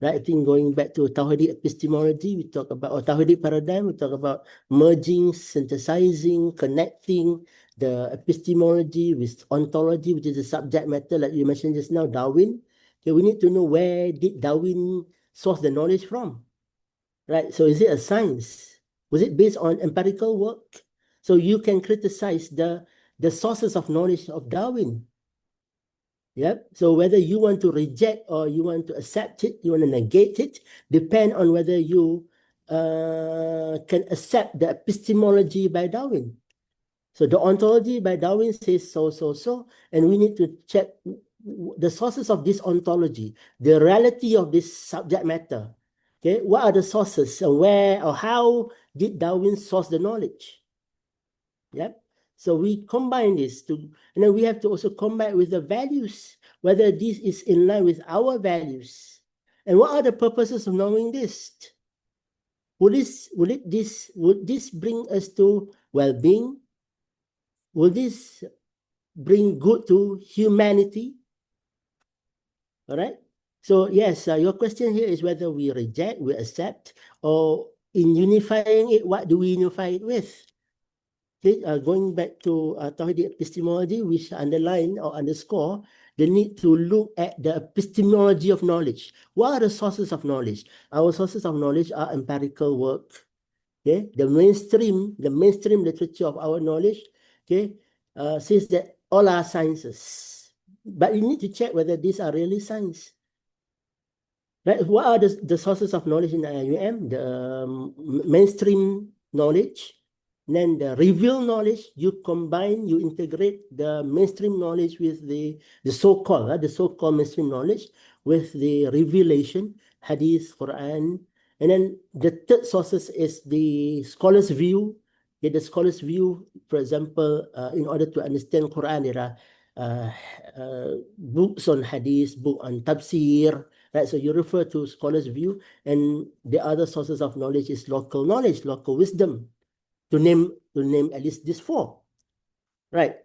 Speaker 2: Right? I think going back to Tawhidic epistemology, we talk about, or Tawhidic paradigm, we talk about merging, synthesizing, connecting the epistemology with ontology, which is the subject matter, like you mentioned just now, Darwin. Okay, we need to know where did Darwin source the knowledge from, right? So is it a science? Was it based on empirical work? So you can criticize the sources of knowledge of Darwin. Yep. So whether you want to reject or you want to accept it, you want to negate it, depend on whether you can accept the epistemology by Darwin. So the ontology by Darwin says so, and we need to check the sources of this ontology, the reality of this subject matter. Okay, what are the sources and where or how did Darwin source the knowledge? Yep. So we combine this and then we have to also combine with the values, whether this is in line with our values. And what are the purposes of knowing this? Would this bring us to well-being? Will this bring good to humanity? All right. So yes, your question here is whether we reject, we accept, or in unifying it, what do we unify it with? Okay, going back to Tawhidic epistemology, which underline or underscore the need to look at the epistemology of knowledge. What are the sources of knowledge? Our sources of knowledge are empirical work. Okay, the mainstream literature of our knowledge, okay, says that all are sciences. But you need to check whether these are really science. Right? What are the sources of knowledge in IUM? The mainstream knowledge, then the revealed knowledge. You combine, you integrate the mainstream knowledge with the so-called mainstream knowledge with the revelation, hadith, Quran. And then the third sources is the scholar's view. Okay, the scholar's view, for example, in order to understand Quran, there are books on hadith, book on tafsir, right? So you refer to scholar's view, and the other sources of knowledge is local knowledge, local wisdom, to name at least these four, right?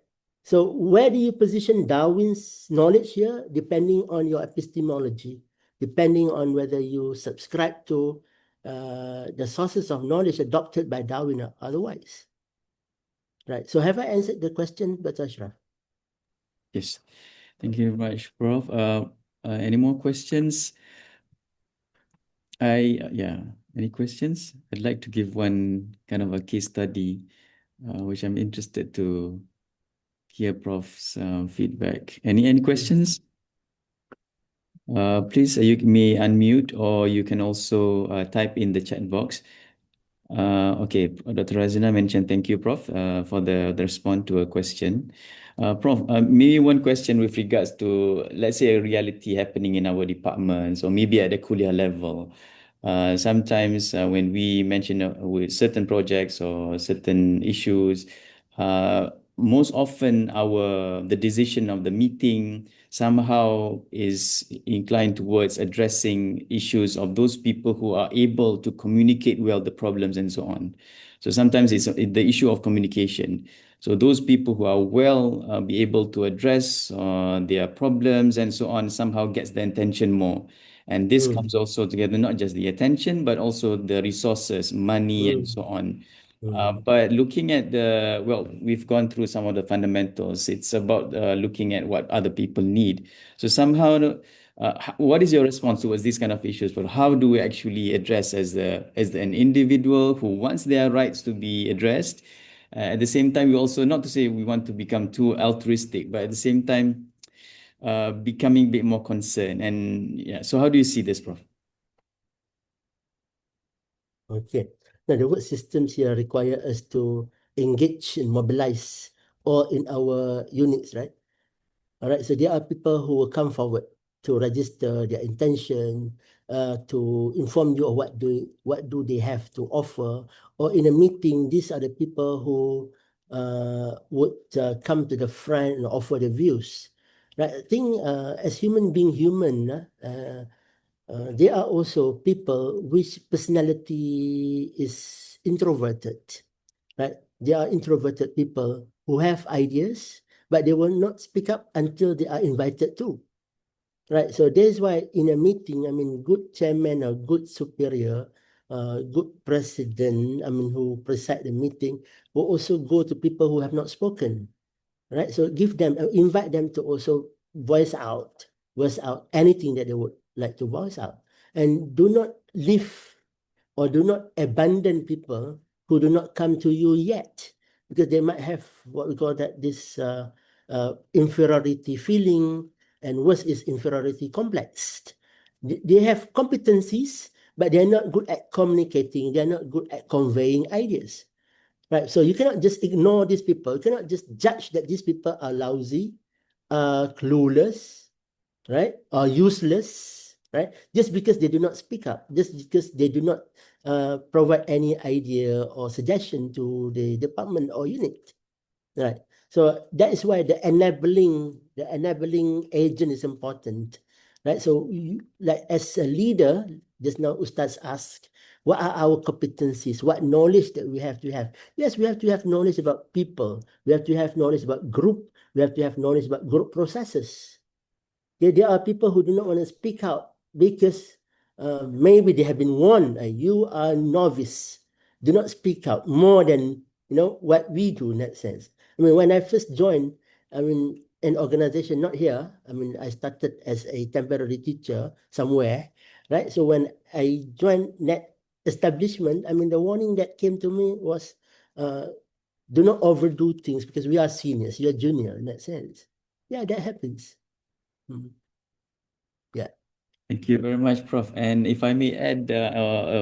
Speaker 2: So where do you position Darwin's knowledge here? Depending on your epistemology, depending on whether you subscribe to the sources of knowledge adopted by Darwin or otherwise. Right. So have I answered the question, Dr. Ashraf?
Speaker 1: Yes. Thank you very much, Prof. Any more questions? Any questions? I'd like to give one kind of a case study, which I'm interested to hear Prof's feedback. Any questions? Please, you may unmute or you can also type in the chat box. Okay, Dr. Razina mentioned, thank you, Prof, for the response to a question. Prof, maybe one question with regards to, let's say, a reality happening in our departments or maybe at the kuliah level. Sometimes when we mention with certain projects or certain issues, most often the decision of the meeting somehow is inclined towards addressing issues of those people who are able to communicate well the problems and so on. So sometimes it's the issue of communication. So those people who are well be able to address their problems and so on somehow gets the attention more. And this comes also together, not just the attention, but also the resources, money, and so on. But looking at we've gone through some of the fundamentals. It's about looking at what other people need. So somehow, what is your response towards these kind of issues? But how do we actually address as an individual who wants their rights to be addressed? At the same time, we also, not to say we want to become too altruistic, but at the same time, becoming a bit more concerned. And yeah, so how do you see this, Prof?
Speaker 2: Okay. Now, the word systems here require us to engage and mobilize or in our units, right? All right, so there are people who will come forward to register their intention, to inform you of what do they have to offer, or in a meeting, these are the people who would come to the front and offer their views. Right, I think as human being human, there are also people which personality is introverted, right? There are introverted people who have ideas, but they will not speak up until they are invited to. Right. So that's why in a meeting, I mean, good chairman or good superior, good president, I mean, who preside the meeting, will also go to people who have not spoken. Right. So give them, invite them to also voice out anything that they would like to voice out. And do not leave or do not abandon people who do not come to you yet, because they might have what we call that this inferiority feeling, and worse is inferiority complex. They have competencies, but they're not good at communicating. They're not good at conveying ideas, right? So you cannot just ignore these people. You cannot just judge that these people are lousy, clueless, right, or useless, right? Just because they do not speak up, just because they do not provide any idea or suggestion to the department or unit, right? So that is why the enabling agent is important, right? So you, like as a leader, just now Ustaz asked, what are our competencies? What knowledge that we have to have? Yes, we have to have knowledge about people. We have to have knowledge about group. We have to have knowledge about group processes. There are people who do not want to speak out because maybe they have been warned, you are novice. Do not speak out more than what we do in that sense. I mean, when I first joined, I mean, an organization, not here. I mean, I started as a temporary teacher somewhere, right? So when I joined that establishment, I mean, the warning that came to me was, do not overdo things because we are seniors, you're junior in that sense. Yeah, that happens. Yeah.
Speaker 1: Thank you very much, Prof. And if I may add,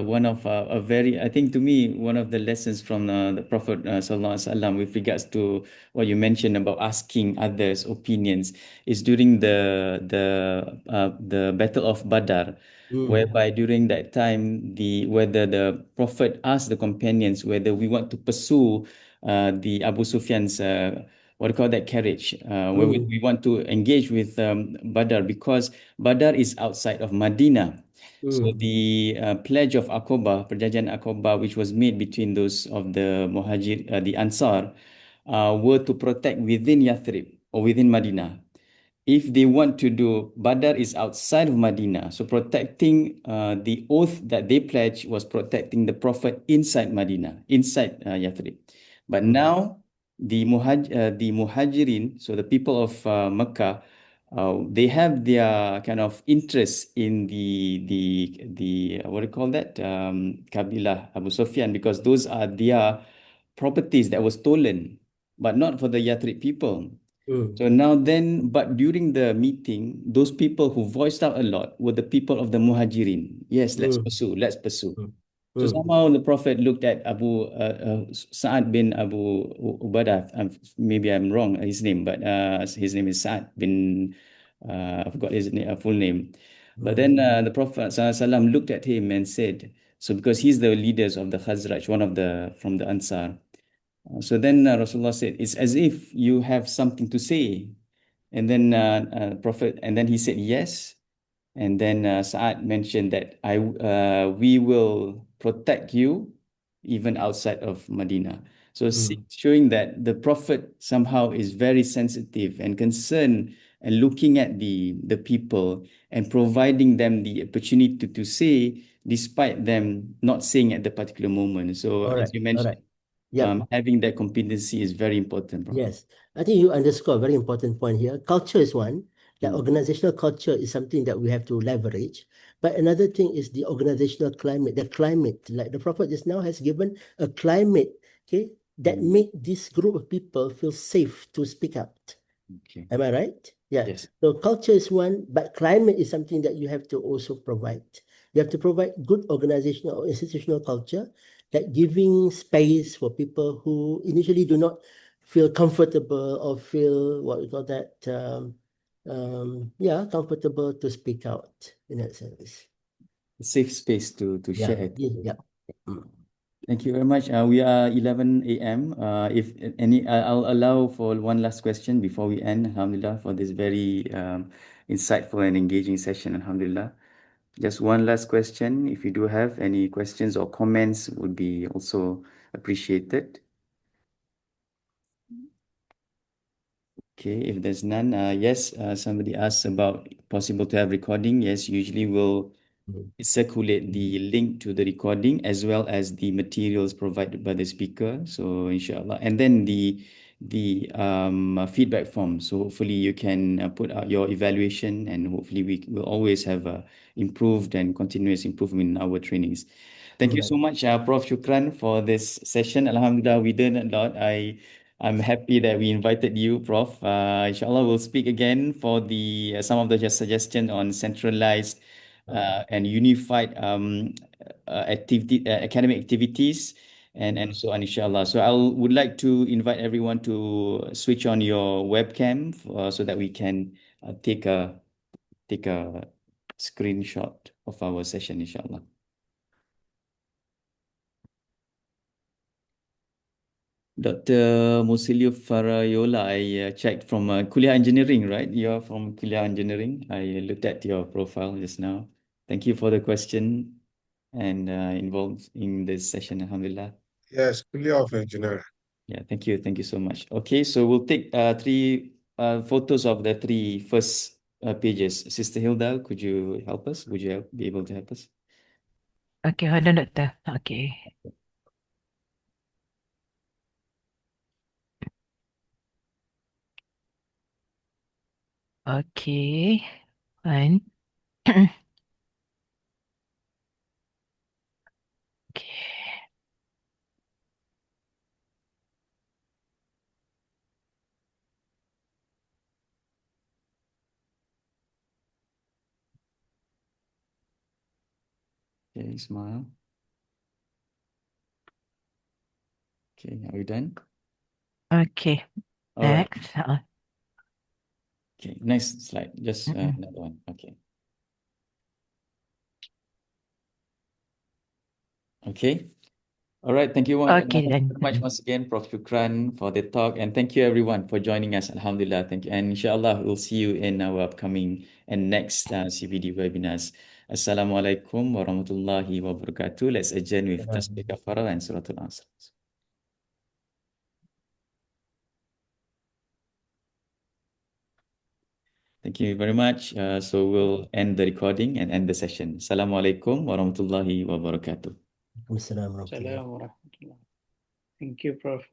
Speaker 1: one of a very, I think to me, one of the lessons from the Prophet Sallallahu Alaihi Wasallam with regards to what you mentioned about asking others' opinions is during the Battle of Badr, whereby during that time, whether the Prophet asked the companions whether we want to pursue the Abu Sufyan's what do you call that carriage, where we want to engage with Badr, because Badr is outside of Medina. So the pledge of Aqaba, Perjanjian Aqaba, which was made between those of the Muhajir, the Ansar, were to protect within Yathrib or within Medina. If they want to do, Badr is outside of Medina. So protecting the oath that they pledged was protecting the Prophet inside Medina, inside Yathrib. But now the Muhajirin, so the people of Mecca, they have their kind of interest in the what do you call that, Kabilah Abu Sufyan, because those are their properties that were stolen, but not for the Yathrib people. So now then, but during the meeting, those people who voiced out a lot were the people of the Muhajirin. Yes, let's pursue. So somehow the Prophet looked at Abu Sa'ad bin Abu Ubadah. Maybe I'm wrong his name, but his name is Sa'ad bin I forgot his full name. But then the Prophet ﷺ looked at him and said, so because he's the leaders of the Khazraj, one of the from the Ansar. So then Rasulullah said, it's as if you have something to say. And then Prophet, and then he said yes. And then Sa'ad mentioned that we will protect you even outside of Medina. So showing that the Prophet somehow is very sensitive and concerned and looking at the people and providing them the opportunity to say, despite them not saying at the particular moment. So as you mentioned, having that competency is very important, Prof.
Speaker 2: Yes, I think you underscore a very important point here. Culture is one. That organizational culture is something that we have to leverage. But another thing is the organizational climate. The climate, like the Prophet just now has given a climate, okay, that make this group of people feel safe to speak up.
Speaker 1: Okay.
Speaker 2: Am I right? Yeah.
Speaker 1: Yes.
Speaker 2: So culture is one, but climate is something that you have to also provide. You have to provide good organizational or institutional culture that giving space for people who initially do not feel comfortable or feel what we call that, comfortable to speak out in that sense.
Speaker 1: Safe space to share it.
Speaker 2: Yeah. Mm.
Speaker 1: Thank you very much. We are 11 a.m. If any, I'll allow for one last question before we end. Alhamdulillah, for this very insightful and engaging session. Alhamdulillah. Just one last question. If you do have any questions or comments, would be also appreciated. Okay, if there's none, yes, somebody asked about possible to have recording. Yes, usually we'll circulate the link to the recording as well as the materials provided by the speaker. So inshallah, and then the feedback form. So hopefully you can put out your evaluation, and hopefully we will always have improved and continuous improvement in our trainings. Thank you so much, Prof. Shukran, for this session. Alhamdulillah, we learned a lot. I'm happy that we invited you, Prof. Inshallah, we'll speak again for the some of the suggestions on centralized and unified academic activities and so on, inshallah. So I would like to invite everyone to switch on your webcam so that we can take a screenshot of our session, inshallah. Dr. Musilio Farayola, I checked from Kuliah Engineering, right? You're from Kuliah Engineering. I looked at your profile just now. Thank you for the question and involved in this session, alhamdulillah.
Speaker 5: Yes, Kuliah of Engineering.
Speaker 1: Yeah, thank you. Thank you so much. Okay, so we'll take three photos of the three first pages. Sister Hilda, could you help us? Would you be able to help us?
Speaker 6: Okay, hold on, Doctor. Okay. Okay. One. Okay.
Speaker 1: Okay, smile. Okay, are you done?
Speaker 6: Okay.
Speaker 1: All right.
Speaker 6: Next.
Speaker 1: Okay, next slide. Just another one. Okay. Okay. All right. Thank you
Speaker 6: Okay,
Speaker 1: very
Speaker 6: then.
Speaker 1: much once again, Prof. Shukran, for the talk. And thank you everyone for joining us. Alhamdulillah. Thank you. And inshallah, we'll see you in our upcoming and next CPD webinars. Assalamualaikum warahmatullahi wabarakatuh. Let's adjourn with Tasbih Kafarah and Suratul Asr. Thank you very much. So we'll end the recording and end the session. Assalamualaikum warahmatullahi wabarakatuh.
Speaker 2: Assalamualaikum warahmatullahi.
Speaker 3: Assalamualaikum warahmatullahi. Thank you, Prof.